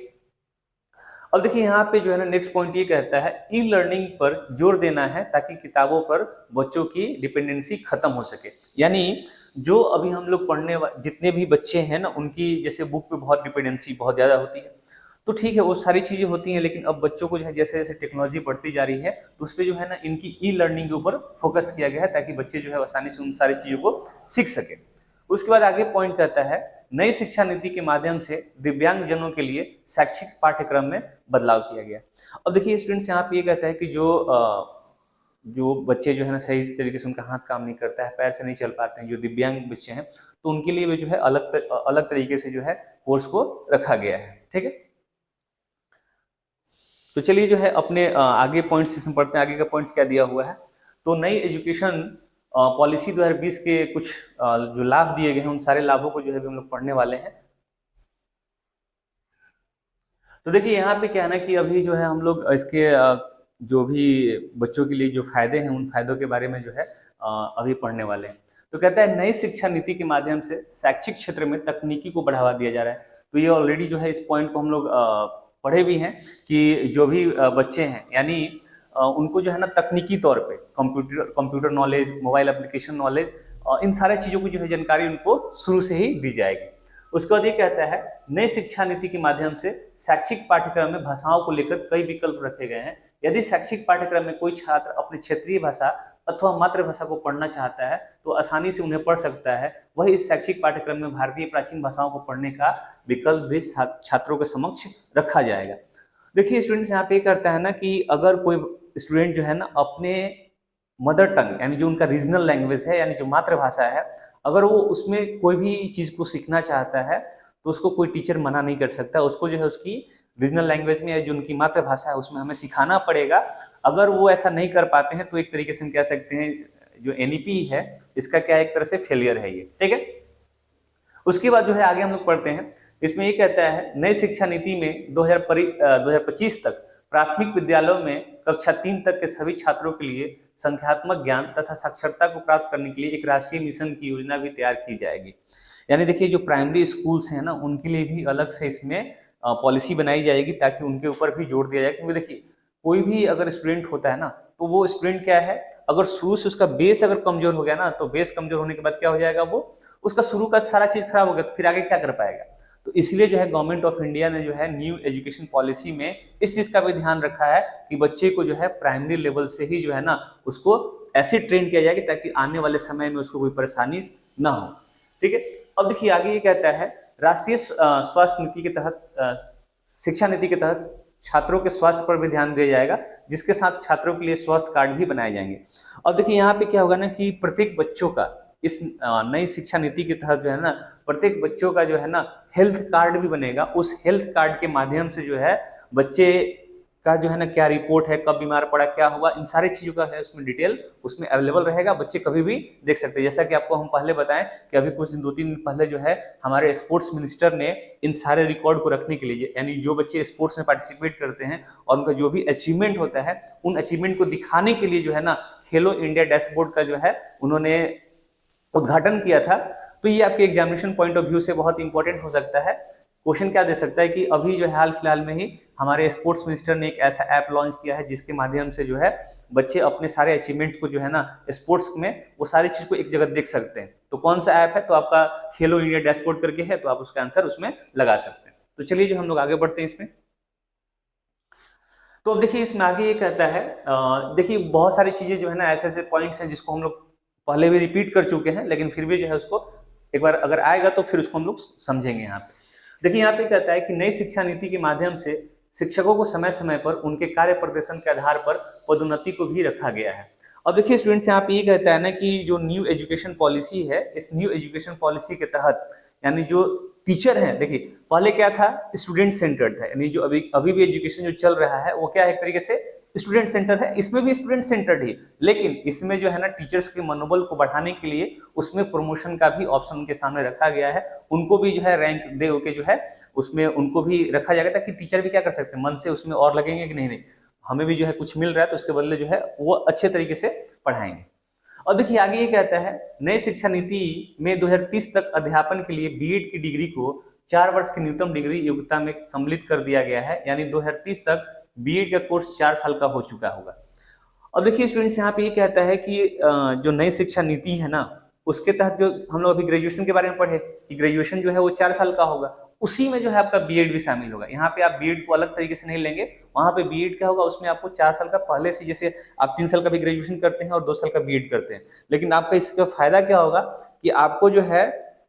अब देखिए यहाँ पे जो है ना नेक्स्ट पॉइंट ये कहता है ई लर्निंग पर जोर देना है ताकि किताबों पर बच्चों की डिपेंडेंसी खत्म हो सके। यानी जो अभी हम लोग पढ़ने जितने भी बच्चे हैं ना उनकी जैसे बुक पे बहुत डिपेंडेंसी बहुत ज्यादा होती है, तो ठीक है, वो सारी चीजें होती हैं, लेकिन अब बच्चों को जो है जैसे जैसे टेक्नोलॉजी बढ़ती जा रही है तो उस पर जो है ना इनकी ई लर्निंग के ऊपर फोकस किया गया है, ताकि बच्चे जो है आसानी से उन सारी चीजों को सीख सके। उसके बाद आगे पॉइंट कहता है, नई शिक्षा नीति के माध्यम से दिव्यांग जनों के लिए शैक्षिक पाठ्यक्रम में बदलाव किया गया। अब देखिए स्टूडेंट्स, यहाँ पे ये कहता है कि जो बच्चे जो है ना सही तरीके से उनका हाथ काम नहीं करता है, पैर से नहीं चल पाते हैं, जो दिव्यांग बच्चे हैं, तो उनके लिए भी जो है अलग तरीके से जो है कोर्स को रखा गया है। ठीक है, तो चलिए जो है अपने आगे पॉइंट्स इसमें पढ़ते हैं, आगे का पॉइंट्स क्या दिया हुआ है। तो नई एजुकेशन पॉलिसी 2020 के कुछ जो लाभ दिए गए हैं, उन सारे लाभों को जो है हम लोग पढ़ने वाले हैं। तो देखिए यहाँ पे क्या है ना कि अभी जो है हम लोग इसके जो भी बच्चों के लिए जो फायदे हैं, उन फायदों के बारे में जो है अभी पढ़ने वाले हैं। तो कहता है, नई शिक्षा नीति के माध्यम से शैक्षिक क्षेत्र में तकनीकी को बढ़ावा दिया जा रहा है। तो ये ऑलरेडी जो है इस पॉइंट को हम लोग पढ़े भी हैं कि जो भी बच्चे हैं, यानी उनको जो है ना तकनीकी तौर पे computer knowledge, mobile application knowledge, इन सारे चीज़ों की जो है जानकारी उनको शुरू से ही दी जाएगी। उसके बाद ये कहता है, नई शिक्षा नीति के माध्यम से शैक्षिक पाठ्यक्रम में भाषाओं को लेकर कई विकल्प रखे गए हैं। यदि शैक्षिक पाठ्यक्रम में कोई छात्र अपनी क्षेत्रीय भाषा अथवा मातृभाषा को पढ़ना चाहता है तो आसानी से उन्हें पढ़ सकता है। वही इस शैक्षिक पाठ्यक्रम में भारतीय प्राचीन भाषाओं को पढ़ने का विकल्प भी छात्रों के समक्ष रखा जाएगा। देखिए स्टूडेंट्स, यहाँ पे करता है ना कि अगर कोई स्टूडेंट जो है ना अपने मदर टंग यानी जो उनका रीजनल लैंग्वेज है, यानी जो मातृभाषा है, अगर वो उसमें कोई भी चीज को सीखना चाहता है तो उसको कोई टीचर मना नहीं कर सकता। उसको जो है उसकी रीजनल लैंग्वेज में, जो उनकी मातृभाषा है उसमें हमें सिखाना पड़ेगा। अगर वो ऐसा नहीं कर पाते हैं तो एक तरीके से हम कह सकते हैं जो एनईपी है इसका क्या एक तरह से फेलियर है ये। ठीक है, उसके बाद जो है आगे हम लोग पढ़ते हैं। इसमें ये कहता है, नई शिक्षा नीति में 2025 तक प्राथमिक विद्यालयों में कक्षा 3 तक के सभी छात्रों के लिए संख्यात्मक ज्ञान तथा साक्षरता को प्राप्त करने के लिए एक राष्ट्रीय मिशन की योजना भी तैयार की जाएगी। यानी देखिए जो प्राइमरी स्कूल्स हैं ना, उनके लिए भी अलग से इसमें पॉलिसी बनाई जाएगी ताकि उनके ऊपर भी जोर दिया जाए। क्योंकि देखिए कोई भी अगर स्टूडेंट होता है ना, तो वो स्टूडेंट क्या है, अगर शुरू से उसका बेस अगर कमजोर हो गया ना, तो बेस कमजोर होने के बाद क्या हो जाएगा, वो उसका शुरू का सारा चीज खराब हो गया तो फिर आगे क्या कर पाएगा। तो इसलिए जो है गवर्नमेंट ऑफ इंडिया ने जो है न्यू एजुकेशन पॉलिसी में इस चीज का भी ध्यान रखा है कि बच्चे को जो है प्राइमरी लेवल से ही जो है ना उसको ऐसे ट्रेन किया जाएगा ताकि आने वाले समय में उसको कोई परेशानी ना हो। ठीक है, अब देखिए आगे ये कहता है, राष्ट्रीय स्वास्थ्य नीति के तहत, शिक्षा नीति के तहत छात्रों के स्वास्थ्य पर भी ध्यान दिया जाएगा, जिसके साथ छात्रों के लिए स्वास्थ्य कार्ड भी बनाए जाएंगे। और देखिए यहाँ पे क्या होगा ना कि प्रत्येक बच्चों का इस नई शिक्षा नीति के तहत जो है ना प्रत्येक बच्चों का जो है ना हेल्थ कार्ड भी बनेगा। उस हेल्थ कार्ड के माध्यम से जो है बच्चे का जो है ना क्या रिपोर्ट है, कब बीमार पड़ा, क्या हुआ, इन सारी चीजों का है उसमें डिटेल उसमें अवेलेबल रहेगा। बच्चे कभी भी देख सकते हैं। जैसा कि आपको हम पहले बताएं कि अभी कुछ दिन 2-3 दिन पहले जो है हमारे स्पोर्ट्स मिनिस्टर ने इन सारे रिकॉर्ड को रखने के लिए, यानी जो बच्चे स्पोर्ट्स में पार्टिसिपेट करते हैं और उनका जो भी अचीवमेंट होता है, उन अचीवमेंट को दिखाने के लिए जो है ना खेलो इंडिया डैशबोर्ड का जो है उन्होंने उद्घाटन किया था। तो ये आपके एग्जामिनेशन पॉइंट ऑफ व्यू से बहुत इंपॉर्टेंट हो सकता है। क्वेश्चन क्या दे सकता है कि अभी जो है हाल फिलहाल में ही हमारे स्पोर्ट्स मिनिस्टर ने एक ऐसा ऐप लॉन्च किया है जिसके माध्यम से जो है बच्चे अपने सारे अचीवमेंट्स को जो है ना स्पोर्ट्स में वो सारी चीज को एक जगह देख सकते हैं। तो कौन सा ऐप है, तो आपका खेलो इंडिया डैशबोर्ड करके है, तो आप उसका आंसर उसमें लगा सकते हैं। तो चलिए जो हम लोग आगे बढ़ते हैं इसमें। तो अब देखिए इसमें आगे ये कहता है, देखिए बहुत सारी चीजें जो है ना ऐसे ऐसे पॉइंट्स हैं जिसको हम लोग पहले भी रिपीट कर चुके हैं, लेकिन फिर भी जो है उसको एक बार अगर आएगा तो फिर उसको हम लोग समझेंगे। यहाँ पे देखिए यहाँ पे कहता है कि नई शिक्षा नीति के माध्यम से शिक्षकों को समय समय पर उनके कार्य प्रदर्शन के आधार पर पदोन्नति को भी रखा गया है। अब देखिए स्टूडेंट्स, यहाँ पे ये कहता है ना कि जो न्यू एजुकेशन पॉलिसी है, इस न्यू एजुकेशन पॉलिसी के तहत यानी जो टीचर हैं, देखिए पहले क्या था, स्टूडेंट सेंटर्ड था, यानी जो अभी भी एजुकेशन जो चल रहा है वो क्या है, एक तरीके से स्टूडेंट सेंटर है, इसमें भी स्टूडेंट सेंटर्ड ही, लेकिन इसमें जो है ना टीचर्स के मनोबल को बढ़ाने के लिए उसमें प्रमोशन का भी ऑप्शन उनके सामने रखा गया है। उनको भी जो है रैंक दे के जो है उसमें उनको भी रखा जाएगा ताकि टीचर भी क्या कर सकते हैं, मन से उसमें और लगेंगे कि नहीं हमें भी जो है कुछ मिल रहा है तो उसके बदले जो है वो अच्छे तरीके से पढ़ाएंगे। और देखिए आगे ये कहता है, नई शिक्षा नीति में 2030 तक अध्यापन के लिए बीएड की डिग्री को 4 वर्ष की न्यूनतम डिग्री योग्यता में सम्मिलित कर दिया गया है, यानी 2030 तक बीएड का कोर्स 4 साल का हो चुका होगा। और देखिए स्टूडेंट्स, यहाँ पे ये कहता है कि जो नई शिक्षा नीति है ना उसके तहत जो हम लोग अभी ग्रेजुएशन के बारे में पढ़े कि ग्रेजुएशन जो है वो 4 साल का होगा, उसी में जो है आपका बीएड भी शामिल होगा। यहाँ पे आप बीएड को अलग तरीके से नहीं लेंगे, वहाँ पे बीएड क्या होगा, उसमें आपको 4 साल का पहले से, जैसे आप 3 साल का भी ग्रेजुएशन करते हैं और 2 साल का बीएड करते हैं, लेकिन आपका इसका फायदा क्या होगा कि आपको जो है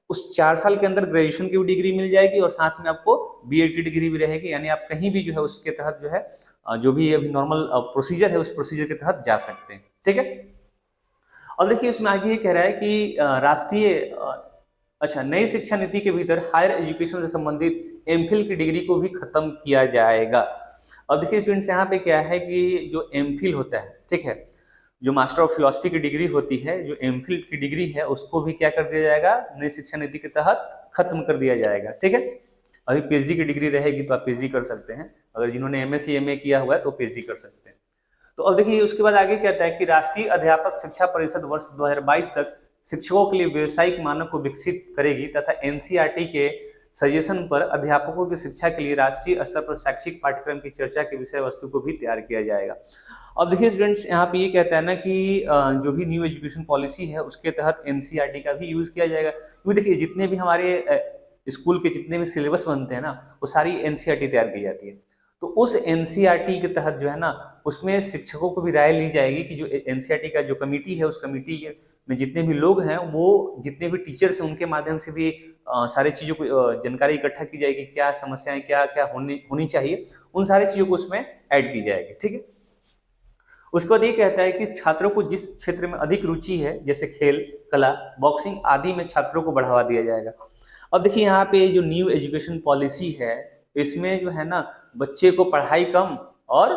उस 4 साल के अंदर ग्रेजुएशन की भी डिग्री मिल जाएगी और साथ में आपको बीएड की डिग्री भी रहेगी, यानी आप कहीं भी जो है उसके तहत जो है जो भी अभी नॉर्मल प्रोसीजर है उस प्रोसीजर के तहत जा सकते हैं। ठीक है। अब देखिए उसमें आगे ये कह रहा है कि राष्ट्रीय नई शिक्षा नीति के भीतर हायर एजुकेशन से संबंधित एमफिल की डिग्री को भी खत्म किया जाएगा। अब देखिए स्टूडेंट्स यहाँ पे क्या है कि जो एमफिल होता है, ठीक है, जो मास्टर ऑफ फिलोसफी की डिग्री होती है, जो एमफिल की डिग्री है उसको भी क्या कर दिया जाएगा, नई शिक्षा नीति के तहत खत्म कर दिया जाएगा। ठीक है। अभी पीएचडी की डिग्री रहेगी तो आप पीएचडी कर सकते हैं, अगर जिन्होंने एमएससी एमए किया हुआ है तो पीएचडी कर सकते हैं। तो अब देखिए उसके बाद आगे कहता है कि राष्ट्रीय अध्यापक शिक्षा परिषद वर्ष 2022 तक शिक्षकों के लिए व्यावसायिक मानक को विकसित करेगी तथा एनसीईआरटी के सजेशन पर अध्यापकों की शिक्षा के लिए राष्ट्रीय स्तर पर शैक्षिक पाठ्यक्रम की चर्चा के विषय वस्तु को भी तैयार किया जाएगा। अब देखिए स्टूडेंट्स यहाँ पे ये कहता है ना कि जो भी न्यू एजुकेशन पॉलिसी है उसके तहत एनसीईआरटी का भी यूज किया जाएगा, क्योंकि देखिए जितने भी हमारे स्कूल के जितने भी सिलेबस बनते हैं ना वो सारी एनसीईआरटी तैयार की जाती है। तो उस एनसीईआरटी के तहत जो है ना उसमें शिक्षकों को भी राय ली जाएगी कि जो एनसीईआरटी का जो कमेटी है उस कमेटी में जितने भी लोग हैं वो जितने भी टीचर्स हैं उनके माध्यम से भी सारी चीज़ों को जानकारी इकट्ठा की जाएगी, क्या समस्याएं क्या क्या होनी चाहिए, उन सारी चीज़ों को उसमें ऐड की जाएगी। ठीक है। उसके बाद ये कहता है कि छात्रों को जिस क्षेत्र में अधिक रुचि है जैसे खेल, कला, बॉक्सिंग आदि में छात्रों को बढ़ावा दिया जाएगा। अब देखिए यहाँ पे जो न्यू एजुकेशन पॉलिसी है इसमें जो है ना बच्चे को पढ़ाई कम और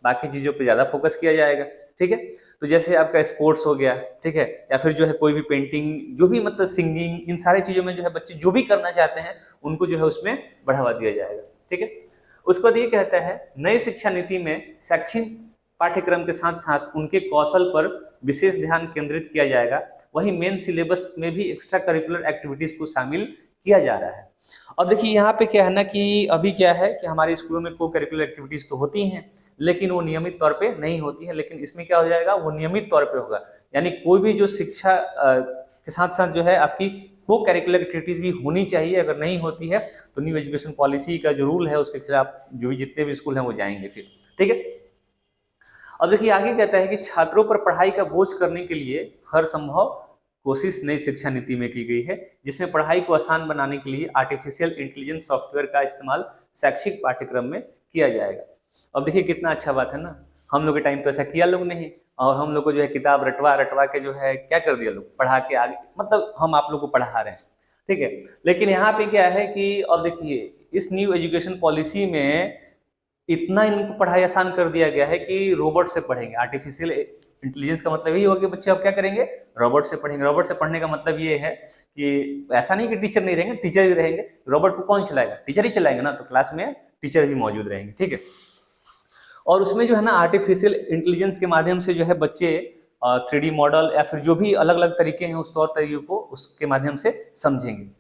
बाकी चीज़ों पे ज़्यादा फोकस किया जाएगा। ठीक है। तो जैसे आपका स्पोर्ट्स हो गया, ठीक है, या फिर जो है कोई भी पेंटिंग, जो भी मतलब सिंगिंग, इन सारी चीज़ों में जो है बच्चे जो भी करना चाहते हैं उनको जो है उसमें बढ़ावा दिया जाएगा। ठीक है। उसके बाद ये कहता है नई शिक्षा नीति में शैक्षिक पाठ्यक्रम के साथ साथ उनके कौशल पर विशेष ध्यान केंद्रित किया जाएगा, वहीं मेन सिलेबस में भी एक्स्ट्रा करिकुलर एक्टिविटीज को शामिल किया जा रहा है। अब देखिए यहाँ पे क्या है ना कि अभी क्या है कि हमारे स्कूलों में को करिकुलर एक्टिविटीज तो होती हैं लेकिन वो नियमित तौर पे नहीं होती है, लेकिन इसमें क्या हो जाएगा वो नियमित तौर पे होगा, यानी कोई भी जो शिक्षा के साथ साथ जो है आपकी को करिकुलर एक्टिविटीज भी होनी चाहिए। अगर नहीं होती है तो न्यू एजुकेशन पॉलिसी का जो रूल है उसके खिलाफ जो भी जितने भी स्कूल हैं वो जाएंगे फिर। ठीक है। अब देखिए आगे कहता है कि छात्रों पर पढ़ाई का बोझ करने के लिए हर संभव कोशिश नई शिक्षा नीति में की गई है, जिसमें पढ़ाई को आसान बनाने के लिए आर्टिफिशियल इंटेलिजेंस सॉफ्टवेयर का इस्तेमाल शैक्षिक पाठ्यक्रम में किया जाएगा। अब देखिए कितना अच्छा बात है ना, हम लोग के टाइम तो ऐसा किया लोग नहीं, और हम लोग को जो है किताब रटवा रटवा के जो है क्या कर दिया लोग, पढ़ा के आगे, मतलब हम आप लोग को पढ़ा रहे हैं। ठीक है। लेकिन यहाँ पे क्या है कि अब देखिए इस न्यू एजुकेशन पॉलिसी में इतना इनको पढ़ाई आसान कर दिया गया है कि रोबोट से पढ़ेंगे। आर्टिफिशियल इंटेलिजेंस का मतलब यही होगा कि बच्चे अब क्या करेंगे, रोबोट से पढ़ेंगे। रोबोट से पढ़ने का मतलब ये है कि ऐसा नहीं कि टीचर नहीं रहेंगे, टीचर भी रहेंगे। रोबोट को कौन चलाएगा, टीचर ही चलाएंगे ना, तो क्लास में टीचर भी मौजूद रहेंगे। ठीक है। और उसमें जो है ना आर्टिफिशियल इंटेलिजेंस के माध्यम से जो है बच्चे 3D मॉडल या फिर जो भी अलग अलग तरीके हैं उस तौर तरीकों को उसके माध्यम से समझेंगे।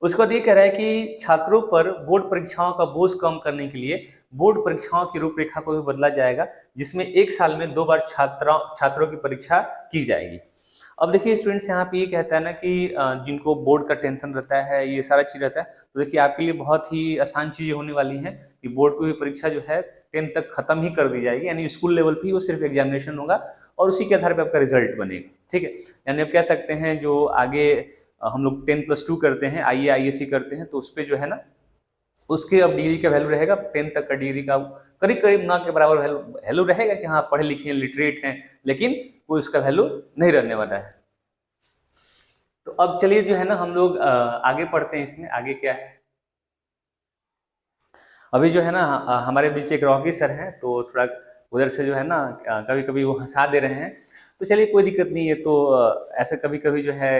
उसके बाद ये कह रहा है कि छात्रों पर बोर्ड परीक्षाओं का बोझ कम करने के लिए बोर्ड परीक्षाओं की रूपरेखा को भी बदला जाएगा, जिसमें एक साल में 2 बार छात्रों की परीक्षा की जाएगी। अब देखिए स्टूडेंट्स यहाँ पे ये कहता है ना कि जिनको बोर्ड का टेंशन रहता है, ये सारा चीज रहता है, तो देखिए आपके लिए बहुत ही आसान चीजें होने वाली हैं कि बोर्ड की परीक्षा जो है 10 तक खत्म ही कर दी जाएगी, यानी स्कूल लेवल पे ही वो सिर्फ एग्जामिनेशन होगा और उसी के आधार पर आपका रिजल्ट बनेगा। ठीक है। यानी आप कह सकते हैं जो आगे हम लोग 10+2 करते हैं, आईए आईएससी करते हैं, तो उस पर जो है ना उसके अब डिग्री का वैल्यू रहेगा 10 तक का डिग्री का करीब करीब ना के बराबर वैल्यू रहेगा कि हाँ पढ़े लिखे हैं, लिटरेट हैं, लेकिन कोई उसका वैल्यू नहीं रहने वाला है। तो अब चलिए जो है ना हम लोग आगे पढ़ते हैं। इसमें आगे क्या है, अभी जो है ना हमारे बीच एक रॉकी सर हैं, तो थोड़ा उधर से जो है ना कभी कभी वो हंसा दे रहे हैं, तो चलिए कोई दिक्कत नहीं है। तो ऐसे कभी कभी जो है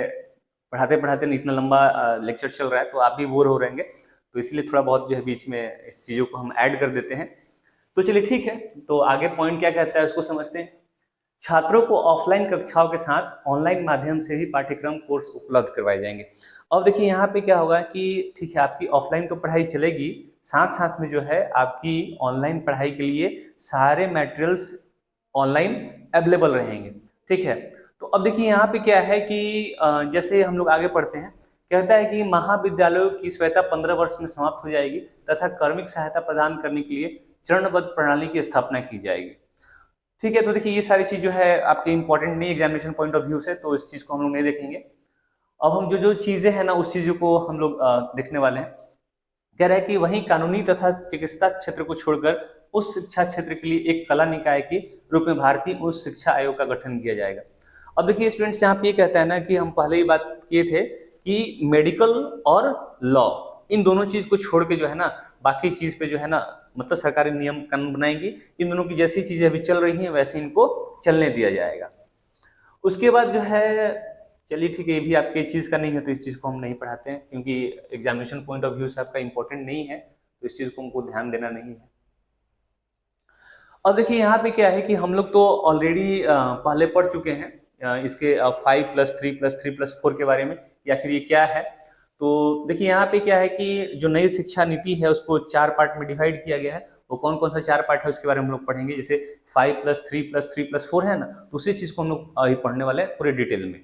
पढ़ाते पढ़ाते इतना लंबा लेक्चर चल रहा है तो आप भी बोर हो रहेंगे, तो इसलिए थोड़ा बहुत जो है बीच में इस चीज़ों को हम ऐड कर देते हैं। तो चलिए ठीक है, तो आगे पॉइंट क्या कहता है उसको समझते हैं। छात्रों को ऑफलाइन कक्षाओं के साथ ऑनलाइन माध्यम से भी पाठ्यक्रम कोर्स उपलब्ध करवाए जाएंगे। अब देखिए यहाँ पे क्या होगा कि ठीक है आपकी ऑफलाइन तो पढ़ाई चलेगी, साथ साथ में जो है आपकी ऑनलाइन पढ़ाई के लिए सारे मटेरियल्स ऑनलाइन अवेलेबल रहेंगे। ठीक है। तो अब देखिए यहाँ पे क्या है कि जैसे हम लोग आगे पढ़ते हैं कहता है कि महाविद्यालयों की स्वायत्तता 15 वर्ष में समाप्त हो जाएगी तथा कार्मिक सहायता प्रदान करने के लिए चरणबद्ध प्रणाली की स्थापना की जाएगी। ठीक है, तो देखिए ये सारी चीज जो है आपके इंपॉर्टेंट नहीं एग्जामिनेशन पॉइंट ऑफ व्यू से, तो इस चीज को हम लोग नहीं देखेंगे। अब हम जो जो चीजें हैं ना उस चीजों को हम लोग देखने वाले हैं। कह रहा है कि वहीं कानूनी तथा चिकित्सा क्षेत्र को छोड़कर उस शिक्षा क्षेत्र के लिए एक कला निकाय के रूप में भारतीय उच्च शिक्षा आयोग का गठन किया जाएगा। अब देखिए स्टूडेंट्स, यहाँ पे ये कहता है ना कि हम पहले ही बात किए थे कि मेडिकल और लॉ इन दोनों चीज को छोड़ के जो है ना बाकी चीज पे जो है ना मतलब सरकारी नियम कानून बनाएंगी। इन दोनों की जैसी चीजें अभी चल रही हैं वैसे इनको चलने दिया जाएगा। उसके बाद जो है, चलिए ठीक है, ये भी आपके चीज का नहीं है तो इस चीज को हम नहीं पढ़ाते हैं क्योंकि एग्जामिनेशन पॉइंट ऑफ व्यू से आपका इंपॉर्टेंट नहीं है, तो इस चीज को हमको ध्यान देना नहीं है। अब देखिए यहाँ पे क्या है कि हम लोग तो ऑलरेडी पहले पढ़ चुके हैं इसके 5+3+3+4 के बारे में, या फिर ये क्या है। तो देखिए यहाँ पे क्या है कि जो नई शिक्षा नीति है उसको 4 पार्ट में डिवाइड किया गया है। वो कौन कौन सा 4 पार्ट है उसके बारे में हम लोग पढ़ेंगे। जैसे 5+3+3+4 है ना, तो उसी चीज को हम लोग अभी पढ़ने वाले हैं पूरे डिटेल में।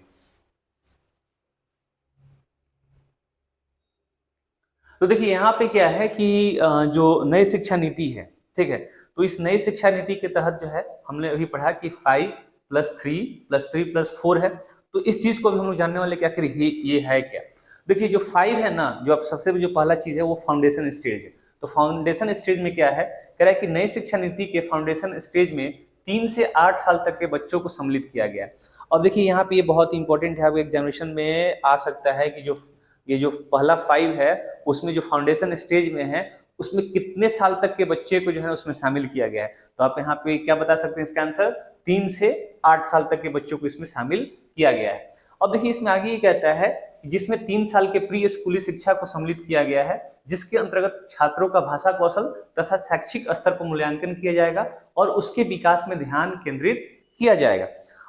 तो देखिए यहाँ पे क्या है कि जो नई शिक्षा नीति है, ठीक है, तो इस नई शिक्षा नीति के तहत जो है हमने अभी पढ़ा कि 5+3+3+4 है। तो इस चीज को भी हम लोग जानने वाले कि आखिर ये है क्या। देखिए जो 5 है ना, जो आप सबसे जो पहला चीज है वो फाउंडेशन स्टेज है। तो फाउंडेशन स्टेज में क्या है, कह रहा है कि नई शिक्षा नीति के फाउंडेशन स्टेज में 3 से 8 साल तक के बच्चों को सम्मिलित किया गया है। और देखिए यहाँ पे ये बहुत इंपॉर्टेंट है, आपके एग्जामिनेशन में आ सकता है कि ये जो पहला 5 है उसमें जो फाउंडेशन स्टेज में है उसमें कितने साल तक के बच्चे को जो है उसमें शामिल किया गया है। तो आप यहाँ पे क्या बता सकते हैं इसका आंसर, 3 से 8 साल तक के बच्चों को इसमें शामिल किया गया है। अब देखिए इसमें आगे ये कहता है जिसमें 3 साल के प्री स्कूली शिक्षा को सम्मिलित किया गया है, जिसके अंतर्गत छात्रों का भाषा कौशल तथा शैक्षिक स्तर पर मूल्यांकन किया जाएगा और उसके विकास में ध्यान केंद्रित किया जाएगा।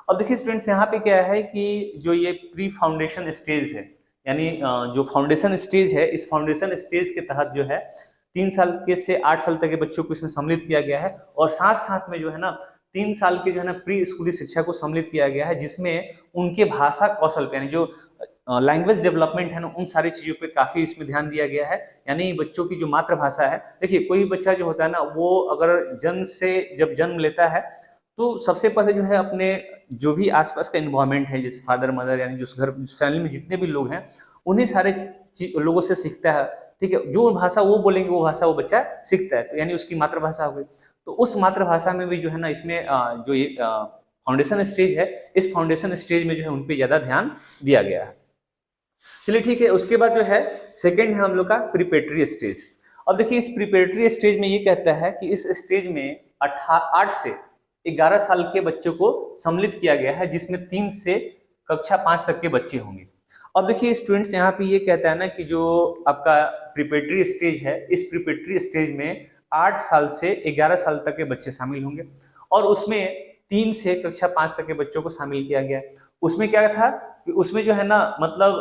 अब देखिए स्टूडेंट्स यहाँ पे क्या है कि जो ये प्री फाउंडेशन स्टेज है, यानी जो फाउंडेशन स्टेज है, इस फाउंडेशन स्टेज के तहत जो है 3 साल के से 8 साल तक के बच्चों को इसमें सम्मिलित किया गया है और साथ साथ में जो है ना 3 साल के जो है ना प्री स्कूली शिक्षा को सम्मिलित किया गया है, जिसमें उनके भाषा कौशल पे यानी जो लैंग्वेज डेवलपमेंट है ना उन सारी चीजों पे काफी इसमें ध्यान दिया गया है। यानी बच्चों की जो मातृभाषा है, देखिए कोई बच्चा जो होता है ना वो अगर जब जन्म लेता है तो सबसे पहले जो है अपने जो भी आसपास का इन्वायरमेंट है, जैसे फादर मदर यानी जो घर फैमिली में जितने भी लोग हैं उन्हीं सारे लोगों से सीखता है। ठीक है, जो भाषा वो बोलेंगे वो भाषा वो बच्चा सीखता है, तो यानी उसकी मातृभाषा हो गई। तो उस मातृभाषा में भी जो है ना इसमें जो ये फाउंडेशन स्टेज है, इस फाउंडेशन स्टेज में जो है उन पे ज्यादा ध्यान दिया गया है। चलिए ठीक है, उसके बाद जो है सेकेंड है हम लोग का प्रिपरेटरी स्टेज। अब देखिए इस प्रिपरेटरी स्टेज में ये कहता है कि इस स्टेज में 8 से 11 साल के बच्चों को सम्मिलित किया गया है, जिसमें 3 से कक्षा 5 तक के बच्चे होंगे। अब देखिए स्टूडेंट्स यहाँ पे ये कहता है ना कि जो आपका प्रिपरेटरी स्टेज है, इस प्रिपरेटरी स्टेज में 8 साल से 11 साल तक के बच्चे शामिल होंगे और उसमें 3 से कक्षा 5 तक के बच्चों को शामिल किया गया। उसमें क्या था कि उसमें जो है ना मतलब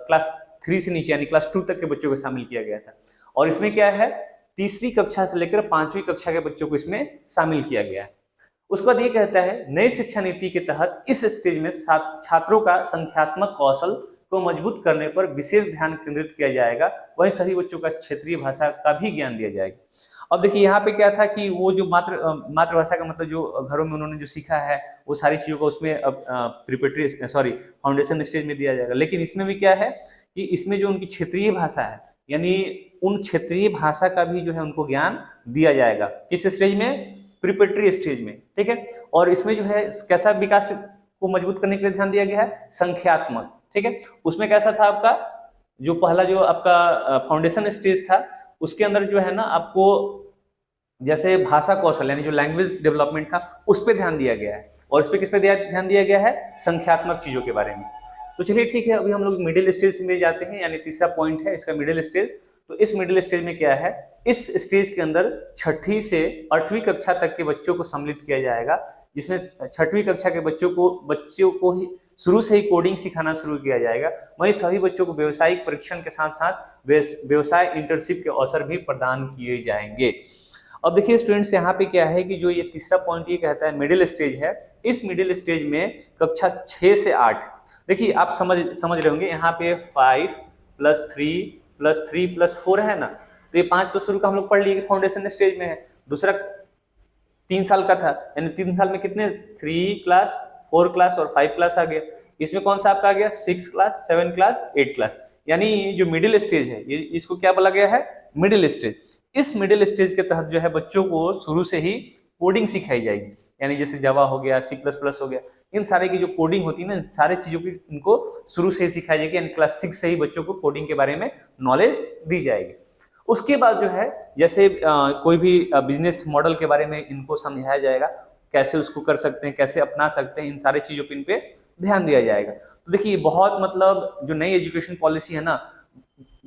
क्लास 3 से नीचे यानी क्लास 2 तक के बच्चों को शामिल किया गया था। और इसमें क्या है, तीसरी कक्षा से लेकर 5वीं कक्षा के बच्चों को इसमें शामिल किया गया है। उसके बाद ये कहता है नई शिक्षा नीति के तहत इस स्टेज में छात्रों का संख्यात्मक कौशल को मजबूत करने पर विशेष ध्यान केंद्रित किया जाएगा, वहीं सभी बच्चों का क्षेत्रीय भाषा का भी ज्ञान दिया जाएगा। अब देखिए यहाँ पे क्या था कि वो जो मातृभाषा का मतलब जो घरों में उन्होंने जो सीखा है वो सारी चीजों को उसमें फाउंडेशन स्टेज में दिया जाएगा। लेकिन इसमें भी क्या है कि इसमें जो उनकी क्षेत्रीय भाषा है यानी उन क्षेत्रीय भाषा का भी जो है उनको ज्ञान दिया जाएगा। किस स्टेज में, प्रिपरेटरी स्टेज में। ठीक है, और इसमें जो है कैसा विकास को मजबूत करने के लिए ध्यान दिया गया है, संख्यात्मक। ठीक है, उसमें कैसा था आपका जो पहला जो आपका फाउंडेशन स्टेज था उसके अंदर जो है ना आपको जैसे भाषा कौशल यानी जो लैंग्वेज डेवलपमेंट था उस पर ध्यान दिया गया है और इस पे किस पे ध्यान दिया गया है, संख्यात्मक चीजों के बारे में। तो चलिए ठीक है, अभी हम लोग मिडिल स्टेज में जाते हैं, यानी तीसरा पॉइंट है इसका मिडिल स्टेज। तो इस मिडिल स्टेज में क्या है, इस स्टेज के अंदर 6ठी से 8वीं कक्षा तक के बच्चों को सम्मिलित किया जाएगा, जिसमें 6वीं कक्षा के बच्चों को ही शुरू से ही कोडिंग सिखाना शुरू किया जाएगा। वहीं सभी बच्चों को व्यावसायिक परीक्षण के साथ साथ व्यवसाय इंटर्नशिप के अवसर भी प्रदान किए जाएंगे। अब देखिए स्टूडेंट्स, यहाँ पे क्या है कि जो ये तीसरा पॉइंट ये कहता है मिडिल स्टेज है, इस मिडिल स्टेज में कक्षा 6 से 8, देखिए आप समझ रहे होंगे, यहाँ पे 5 + 3 + 3 + 4 है ना, तो ये 5 तो शुरू का हम लोग पढ़ लिए फाउंडेशन स्टेज में है। दूसरा 3 साल का था, यानी 3 साल में कितने 3 क्लास, 4 क्लास और 5 क्लास आ गया। इसमें कौन सा आपका आ गया 6 क्लास, 7 क्लास, 8 क्लास, यानी जो मिडिल स्टेज है ये, इसको क्या बोला गया है, मिडिल स्टेज। इस मिडिल स्टेज के तहत जो है बच्चों को शुरू से ही कोडिंग सिखाई जाएगी, यानी जैसे जावा हो गया, C++ हो गया, इन सारे की जो कोडिंग होती है ना, सारे चीजों की इनको शुरू से ही सिखाई जाएगी, यानी क्लास 6 से ही बच्चों को कोडिंग के बारे में नॉलेज दी जाएगी। उसके बाद जो है जैसे कोई भी बिजनेस मॉडल के बारे में इनको समझाया जाएगा, कैसे उसको कर सकते हैं, कैसे अपना सकते हैं, इन सारी चीजों पे इन पे ध्यान दिया जाएगा। तो देखिए बहुत मतलब जो नई एजुकेशन पॉलिसी है ना,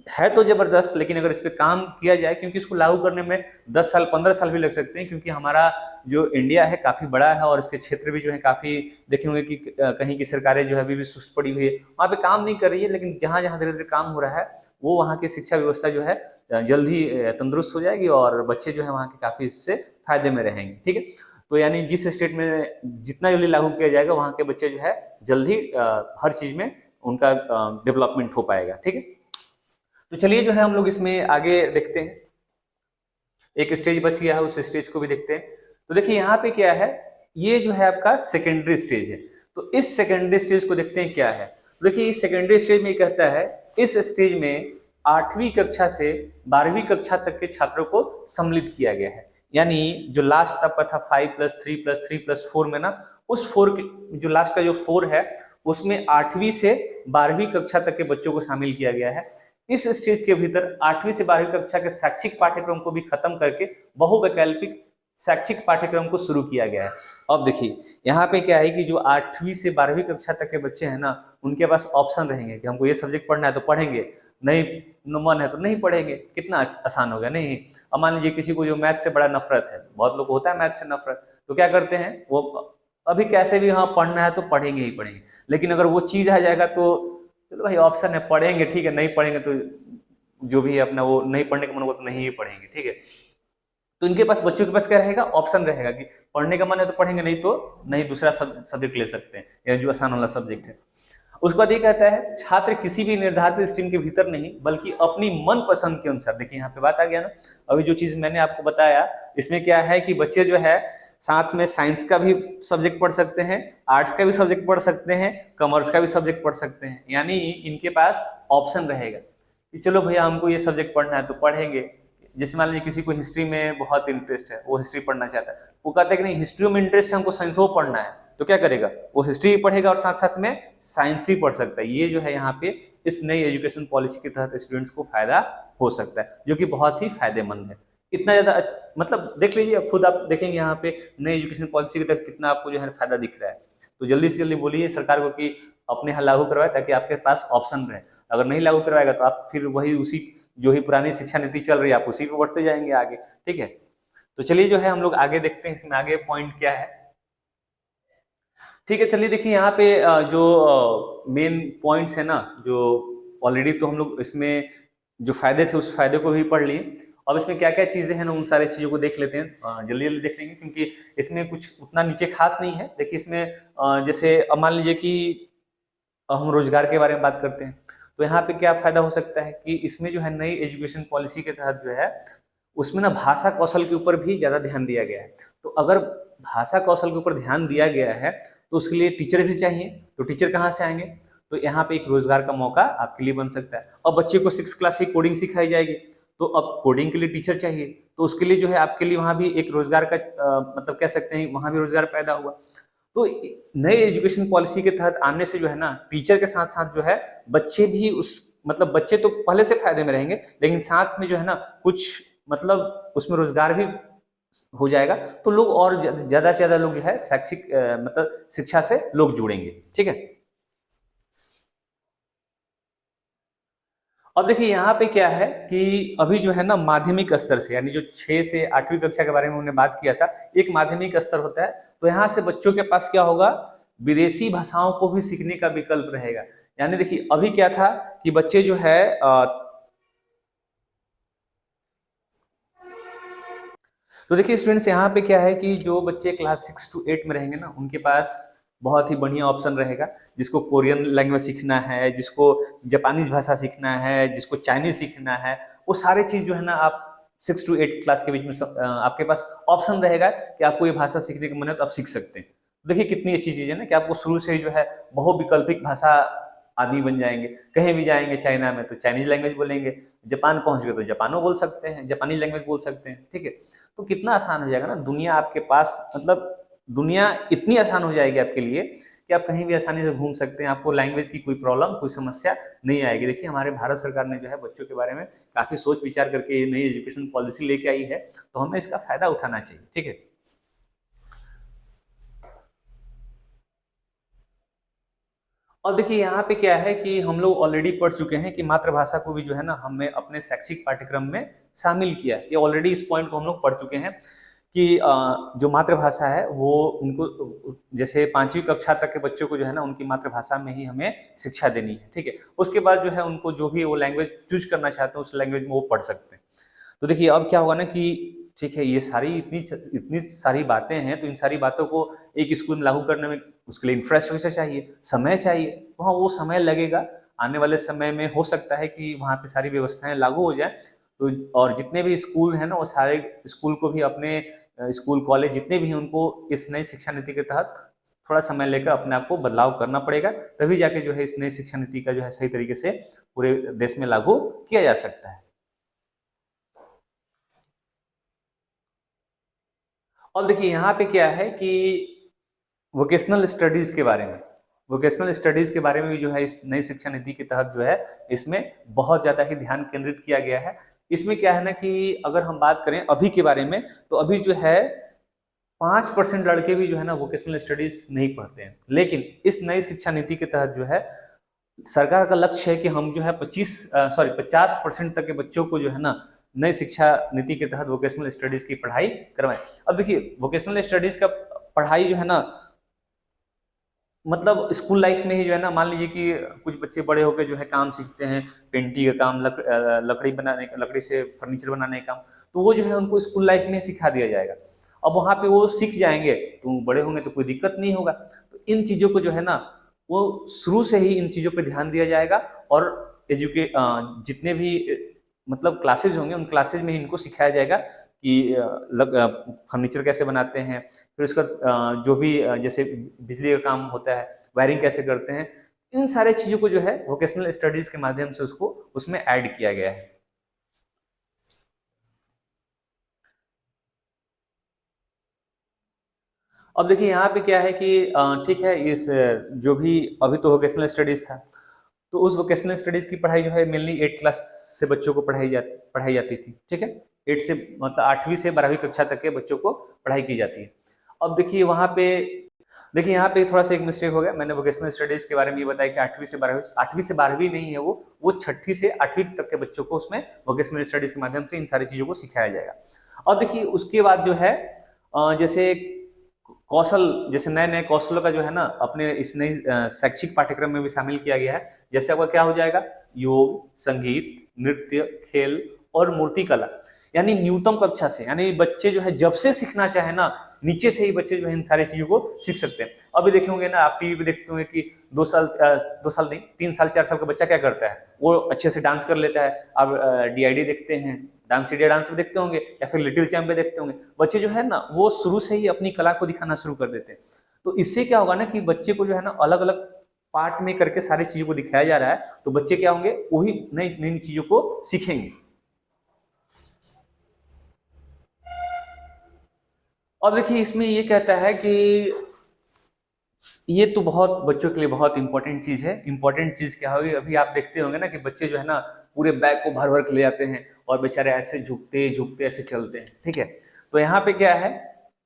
है तो जबरदस्त, लेकिन अगर इस पे काम किया जाए, क्योंकि इसको लागू करने में 10 साल 15 साल भी लग सकते हैं, क्योंकि हमारा जो इंडिया है काफी बड़ा है और इसके क्षेत्र भी जो है काफी, देखे होंगे कि कहीं की सरकारें जो है अभी भी सुस्त पड़ी हुई है, वहाँ पे काम नहीं कर रही है, लेकिन जहाँ जहाँ धीरे धीरे काम हो रहा है वो वहाँ की शिक्षा व्यवस्था जो है जल्द ही तंदुरुस्त हो जाएगी और बच्चे जो है वहाँ के काफी इससे फायदे में रहेंगे। ठीक है, तो यानी जिस स्टेट में जितना जल्दी लागू किया जाएगा वहाँ के बच्चे जो है जल्दी हर चीज में उनका डेवलपमेंट हो पाएगा। ठीक है, तो चलिए जो है हम लोग इसमें आगे देखते हैं, एक स्टेज बच गया है, उस स्टेज को भी देखते हैं। तो देखिए यहाँ पे क्या है, ये जो है आपका सेकेंडरी स्टेज है, तो इस सेकेंडरी स्टेज को देखते हैं क्या है। तो देखिए इस सेकेंडरी स्टेज में कहता है, इस स्टेज में 8वीं कक्षा से 12वीं कक्षा तक के छात्रों को सम्मिलित किया गया है, यानी जो लास्ट आपका था 5 + 3 + 3 + 4 में ना, उस 4 जो लास्ट का जो 4 है उसमें 8वीं से 12वीं कक्षा तक के बच्चों को शामिल किया गया है। इस स्टेज के भीतर 8वीं से 12वीं कक्षा के शैक्षिक पाठ्यक्रम को भी खत्म करके बहुवैकल्पिक शैक्षिक पाठ्यक्रम को शुरू किया गया है। अब देखिए यहाँ पे क्या है कि जो 8वीं से 12वीं कक्षा तक के बच्चे हैं ना, उनके पास ऑप्शन रहेंगे कि हमको ये सब्जेक्ट पढ़ना है तो पढ़ेंगे, नहीं मन है तो नहीं पढ़ेंगे। कितना आसान हो गया नहीं। अब मान लीजिए किसी को जो मैथ से बड़ा नफरत है, बहुत लोग को होता है मैथ से नफरत, तो क्या करते हैं वो अभी कैसे भी हाँ पढ़ना है तो पढ़ेंगे ही पढ़ेंगे, लेकिन अगर वो चीज आ जाएगा तो चलो भाई ऑप्शन है पढ़ेंगे, ठीक है, नहीं पढ़ेंगे तो जो भी है अपना, वो नहीं पढ़ने का मन होगा तो नहीं ही पढ़ेंगे। ठीक है, तो इनके पास, बच्चों के पास क्या रहेगा, ऑप्शन रहेगा कि पढ़ने का मन है तो पढ़ेंगे, नहीं तो नहीं, दूसरा सब्जेक्ट ले सकते हैं या जो आसान वाला सब्जेक्ट है। उसके बाद ये कहता है छात्र किसी भी निर्धारित स्ट्रीम के भीतर नहीं बल्कि अपनी मन पसंद के अनुसार, देखिए यहाँ पे बात आ गया ना, अभी जो चीज मैंने आपको बताया इसमें क्या है कि बच्चे जो है साथ में साइंस का भी सब्जेक्ट पढ़ सकते हैं, आर्ट्स का भी सब्जेक्ट पढ़ सकते हैं, कॉमर्स का भी सब्जेक्ट पढ़ सकते हैं, यानी इनके पास ऑप्शन रहेगा कि चलो भैया हमको ये सब्जेक्ट पढ़ना है तो पढ़ेंगे। जैसे मान लीजिए किसी को हिस्ट्री में बहुत इंटरेस्ट है, वो हिस्ट्री पढ़ना चाहता है, वो कहता है कि नहीं हिस्ट्री में इंटरेस्ट है, हमको साइंस हो पढ़ना है, तो क्या करेगा, वो हिस्ट्री भी पढ़ेगा और साथ साथ में साइंस ही पढ़ सकता है। ये जो है यहाँ पे इस नई एजुकेशन पॉलिसी के तहत स्टूडेंट्स को फायदा हो सकता है, जो कि बहुत ही फायदेमंद है। इतना ज्यादा मतलब देख लीजिए, खुद आप देखेंगे यहाँ पे नई एजुकेशन पॉलिसी के तहत कितना आपको जो है फायदा दिख रहा है। तो जल्दी से जल्दी बोलिए सरकार को कि अपने यहाँ लागू करवाए, ताकि आपके पास ऑप्शन रहे। अगर नहीं लागू करवाएगा तो आप फिर वही उसी जो ही पुरानी शिक्षा नीति चल रही है आप उसी पे बढ़ते जाएंगे आगे। ठीक है, तो चलिए जो है हम लोग आगे देखते हैं इसमें आगे पॉइंट क्या है। ठीक है, चलिए देखिए यहाँ पे जो मेन पॉइंट्स है ना, जो ऑलरेडी तो हम लोग इसमें जो फायदे थे उस फायदे को भी पढ़ लिए। अब इसमें क्या क्या चीजें हैं ना, उन सारी चीजों को देख लेते हैं, जल्दी जल्दी देख लेंगे, क्योंकि इसमें कुछ उतना नीचे खास नहीं है। देखिए इसमें जैसे अब मान लीजिए कि हम रोजगार के बारे में बात करते हैं, तो यहाँ पे क्या फायदा हो सकता है कि इसमें जो है नई एजुकेशन पॉलिसी के तहत जो है उसमें ना भाषा कौशल के ऊपर भी ज्यादा ध्यान दिया गया है। तो अगर भाषा कौशल के ऊपर ध्यान दिया गया है तो उसके लिए टीचर भी चाहिए, तो टीचर कहाँ से आएंगे, तो यहाँ पे एक रोजगार का मौका आपके लिए बन सकता है। और बच्चे को 6 क्लास की कोडिंग सिखाई जाएगी, तो अब कोडिंग के लिए टीचर चाहिए, तो उसके लिए जो है आपके लिए वहां भी एक रोजगार का मतलब कह सकते हैं वहां भी रोजगार पैदा हुआ। तो नई एजुकेशन पॉलिसी के तहत आने से जो है ना, टीचर के साथ साथ जो है बच्चे भी उस मतलब बच्चे तो पहले से फायदे में रहेंगे, लेकिन साथ में जो है ना कुछ मतलब उसमें रोजगार भी हो जाएगा, तो लोग और ज्यादा से ज्यादा लोग जो है शैक्षिक मतलब शिक्षा से लोग जुड़ेंगे। ठीक है, अब देखिए यहाँ पे क्या है कि अभी जो है ना माध्यमिक स्तर से, यानी जो 6 से 8वीं कक्षा के बारे में हमने बात किया था, एक माध्यमिक स्तर होता है, तो यहाँ से बच्चों के पास क्या होगा, विदेशी भाषाओं को भी सीखने का विकल्प रहेगा। यानी देखिए अभी क्या था कि बच्चे जो है तो देखिए स्टूडेंट्स, यहाँ पे क्या है कि जो बच्चे क्लास 6 to 8 में रहेंगे ना, उनके पास बहुत ही बढ़िया ऑप्शन रहेगा। जिसको कोरियन लैंग्वेज सीखना है, जिसको जापानीज भाषा सीखना है, जिसको चाइनीज सीखना है, वो सारे चीज जो है ना, आप 6 to 8 क्लास के बीच में आपके पास ऑप्शन रहेगा कि आपको ये भाषा सीखने का मन है तो आप सीख सकते हैं। देखिए कितनी अच्छी चीज है ना, कि आपको शुरू से ही जो है बहुविकल्पिक भाषा आदमी बन जाएंगे। कहीं भी जाएंगे चाइना में तो चाइनीज लैंग्वेज बोलेंगे, जापान पहुंच गए तो जापानो बोल सकते हैं, जापानी लैंग्वेज बोल सकते हैं। ठीक है, तो कितना आसान हो जाएगा ना, दुनिया आपके पास, मतलब दुनिया इतनी आसान हो जाएगी आपके लिए कि आप कहीं भी आसानी से घूम सकते हैं। आपको लैंग्वेज की कोई प्रॉब्लम, कोई समस्या नहीं आएगी। देखिए हमारे भारत सरकार ने जो है बच्चों के बारे में काफी सोच विचार करके ये नई एजुकेशन पॉलिसी लेके आई है, तो हमें इसका फायदा उठाना चाहिए। ठीक है, और देखिए यहाँ पे क्या है कि हम लोग ऑलरेडी पढ़ चुके हैं कि मातृभाषा को भी जो है ना, हमें अपने शैक्षिक पाठ्यक्रम में शामिल किया। ये ऑलरेडी इस पॉइंट को हम लोग पढ़ चुके हैं कि जो मातृभाषा है वो उनको, जैसे 5वीं कक्षा तक के बच्चों को जो है ना, उनकी मातृभाषा में ही हमें शिक्षा देनी है। ठीक है, उसके बाद जो है उनको जो भी वो लैंग्वेज चूज करना चाहते हैं उस लैंग्वेज में वो पढ़ सकते हैं। तो देखिए अब क्या होगा ना कि ठीक है, ये सारी इतनी इतनी सारी बातें हैं, तो इन सारी बातों को एक स्कूल में लागू करने में उसके लिए इंफ्रास्ट्रक्चर चाहिए, समय चाहिए। वहाँ वो समय लगेगा। आने वाले समय में हो सकता है कि वहाँ पे सारी व्यवस्थाएं लागू हो जाए, तो और जितने भी स्कूल हैं ना, वो सारे स्कूल को भी अपने स्कूल कॉलेज जितने भी हैं उनको इस नई शिक्षा नीति के तहत थोड़ा समय लेकर अपने आप को बदलाव करना पड़ेगा। तभी जाके जो है इस नई शिक्षा नीति का जो है सही तरीके से पूरे देश में लागू किया जा सकता है। और देखिए यहाँ पे क्या है कि वोकेशनल स्टडीज के बारे में, वोकेशनल स्टडीज के बारे में भी जो है इस नई शिक्षा नीति के तहत जो है इसमें बहुत ज्यादा ही ध्यान केंद्रित किया गया है। इसमें क्या है ना कि अगर हम बात करें अभी के बारे में, तो अभी जो है 5% लड़के भी जो है ना वोकेशनल स्टडीज नहीं पढ़ते हैं। लेकिन इस नई शिक्षा नीति के तहत जो है सरकार का लक्ष्य है कि हम जो है 50% तक के बच्चों को जो है ना नई शिक्षा नीति के तहत वोकेशनल स्टडीज की पढ़ाई करवाएं। अब देखिए वोकेशनल स्टडीज का पढ़ाई जो है ना, मतलब स्कूल लाइफ में ही जो है ना, मान लीजिए कि कुछ बच्चे बड़े होकर जो है काम सीखते हैं, पेंटिंग का काम, लकड़ी बनाने का, लकड़ी से फर्नीचर बनाने का काम, तो वो जो है उनको स्कूल लाइफ में सिखा दिया जाएगा। अब वहाँ पे वो सीख जाएंगे तो बड़े होंगे तो कोई दिक्कत नहीं होगा। तो इन चीज़ों को जो है ना, वो शुरू से ही इन चीज़ों पर ध्यान दिया जाएगा। और जितने भी मतलब क्लासेज होंगे उन क्लासेज में ही इनको सिखाया जाएगा कि फर्नीचर कैसे बनाते हैं, फिर उसका जो भी जैसे बिजली का काम होता है, वायरिंग कैसे करते हैं। इन सारे चीजों को जो है वोकेशनल स्टडीज के माध्यम से उसको उसमें ऐड किया गया है। अब देखिए यहाँ पे क्या है कि ठीक है, इस जो भी अभी तो वोकेशनल स्टडीज था, तो उस वोकेशनल स्टडीज की पढ़ाई जो है मेनली 8 क्लास से बच्चों को पढ़ाई जाती थी। ठीक है, 8 से मतलब 8वीं से 12वीं कक्षा तक के बच्चों को पढ़ाई की जाती है। अब देखिए वहाँ पे, देखिए यहाँ पे थोड़ा सा एक मिस्टेक हो गया। मैंने वोकेशनल स्टडीज के बारे में ये बताया कि 8वीं से 12वीं नहीं है, वो 6ठी से 8वीं तक के बच्चों को उसमें वोकेशनल स्टडीज के माध्यम से इन सारी चीजों को सिखाया जाएगा। और देखिए उसके बाद जो है जैसे कौशल, जैसे नए नए कौशलों का जो है ना अपने इस नई शैक्षिक पाठ्यक्रम में भी शामिल किया गया है। जैसे आपका क्या हो जाएगा, योग, संगीत, नृत्य, खेल और मूर्ति कला। यानी न्यूनतम कक्षा से, यानी बच्चे जो है जब से सीखना चाहे ना, नीचे से ही बच्चे जो है इन सारी चीजों को सीख सकते हैं। अभी देखे होंगे ना, आप टीवी पे देखते होंगे कि 2 साल नहीं, 3 साल 4 साल का बच्चा क्या करता है, वो अच्छे से डांस कर लेता है। आप डीआईडी देखते हैं, डांस इंडिया डांस पे देखते होंगे, या फिर लिटिल चैम्प पे देखते होंगे। बच्चे जो है ना वो शुरू से ही अपनी कला को दिखाना शुरू कर देते हैं। तो इससे क्या होगा ना कि बच्चे को जो है ना अलग अलग पार्ट में करके सारी चीजों को दिखाया जा रहा है, तो बच्चे क्या होंगे, वही नई नई चीजों को सीखेंगे। और देखिए इसमें ये कहता है कि ये तो बहुत बच्चों के लिए बहुत इंपॉर्टेंट चीज है। इंपॉर्टेंट चीज क्या होगी, अभी आप देखते होंगे ना कि बच्चे जो है ना पूरे बैग को भर भर के ले जाते हैं और बेचारे ऐसे झुकते झुकते ऐसे चलते हैं। ठीक है, तो यहाँ पे क्या है,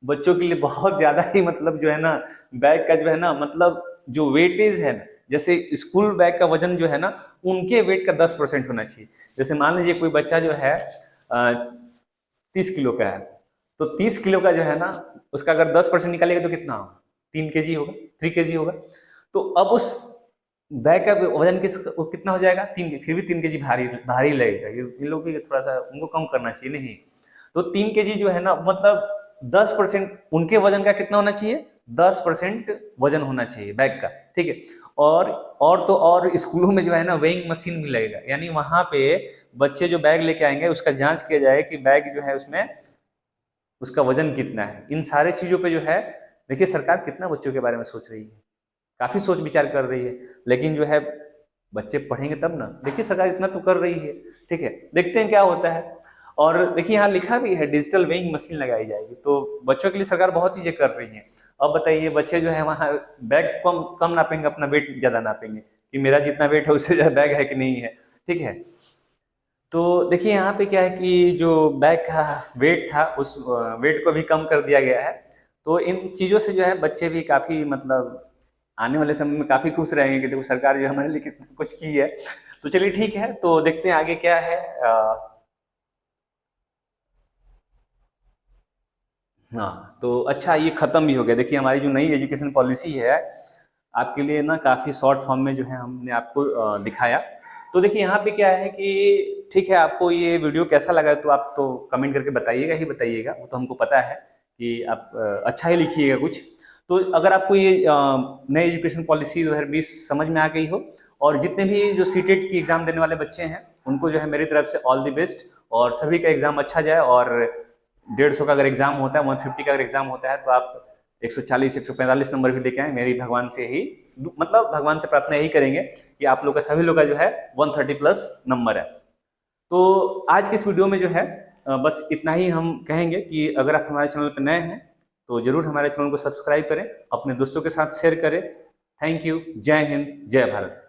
बच्चों के लिए बहुत ज्यादा ही मतलब जो है ना बैग का जो है ना, मतलब जो वेटेज है ना, जैसे स्कूल बैग का वजन जो है ना उनके वेट का 10% होना चाहिए। जैसे मान लीजिए कोई बच्चा जो है 30 किलो का है, तो 30 किलो का जो है ना उसका अगर 10% निकालेगा तो कितना होगा, 3 kg होगा, 3 kg होगा। तो अब उस बैग का वजन कितना हो जाएगा, 3 kg। फिर भी 3 kg भारी भारी लगेगा। इन लोगों को थोड़ा सा उनको कम करना चाहिए नहीं। तो 3 केजी जो है ना, मतलब 10% उनके वजन का कितना होना चाहिए, 10% वजन होना चाहिए बैग का, ठीक है। और तो और स्कूलों में जो है ना वेइंग मशीन भी लगेगा, यानी वहां पे बच्चे जो बैग लेके आएंगे उसका जांच किया जाए कि बैग जो है उसमें उसका वजन कितना है। इन सारे चीजों पे जो है, देखिए सरकार कितना बच्चों के बारे में सोच रही है, काफी सोच विचार कर रही है, लेकिन जो है बच्चे पढ़ेंगे तब ना। देखिए सरकार इतना तो कर रही है, ठीक है, देखते हैं क्या होता है। और देखिए यहाँ लिखा भी है डिजिटल वेइंग मशीन लगाई जाएगी, तो बच्चों के लिए सरकार बहुत चीजें कर रही है। अब बताइए बच्चे जो है वहाँ बैग कम कम नापेंगे, अपना वेट ज्यादा नापेंगे कि मेरा जितना वेट है उससे ज्यादा बैग है कि नहीं है, ठीक है। तो देखिए यहाँ पे क्या है कि जो बैग का वेट था उस वेट को भी कम कर दिया गया है। तो इन चीज़ों से जो है बच्चे भी काफ़ी मतलब आने वाले समय में काफ़ी खुश रहेंगे कि देखो सरकार जो है हमारे लिए कितना कुछ की है। तो चलिए ठीक है, तो देखते हैं आगे क्या है। हाँ तो अच्छा, ये खत्म भी हो गया। देखिए हमारी जो नई एजुकेशन पॉलिसी है आपके लिए ना काफ़ी शॉर्ट फॉर्म में जो है हमने आपको दिखाया। तो देखिए यहाँ पे क्या है कि ठीक है, आपको ये वीडियो कैसा लगा तो आप तो कमेंट करके बताइएगा ही बताइएगा, वो तो हमको पता है कि आप अच्छा ही लिखिएगा कुछ। तो अगर आपको ये नई एजुकेशन पॉलिसी 2020 समझ में आ गई हो, और जितने भी जो सीटेट की एग्जाम देने वाले बच्चे हैं उनको जो है मेरी तरफ से ऑल द बेस्ट, और सभी का एग्जाम अच्छा जाए। और 150 का अगर एग्जाम होता है, 150 का अगर एग्जाम होता है तो आप 140 145 नंबर भी लेके आए। मेरी भगवान से ही मतलब भगवान से प्रार्थना यही करेंगे कि आप लोग का सभी लोग का जो है 130 प्लस नंबर है। तो आज के इस वीडियो में जो है बस इतना ही हम कहेंगे कि अगर आप हमारे चैनल पर नए हैं तो जरूर हमारे चैनल को सब्सक्राइब करें, अपने दोस्तों के साथ शेयर करें। Thank you. जय हिंद, जय भारत।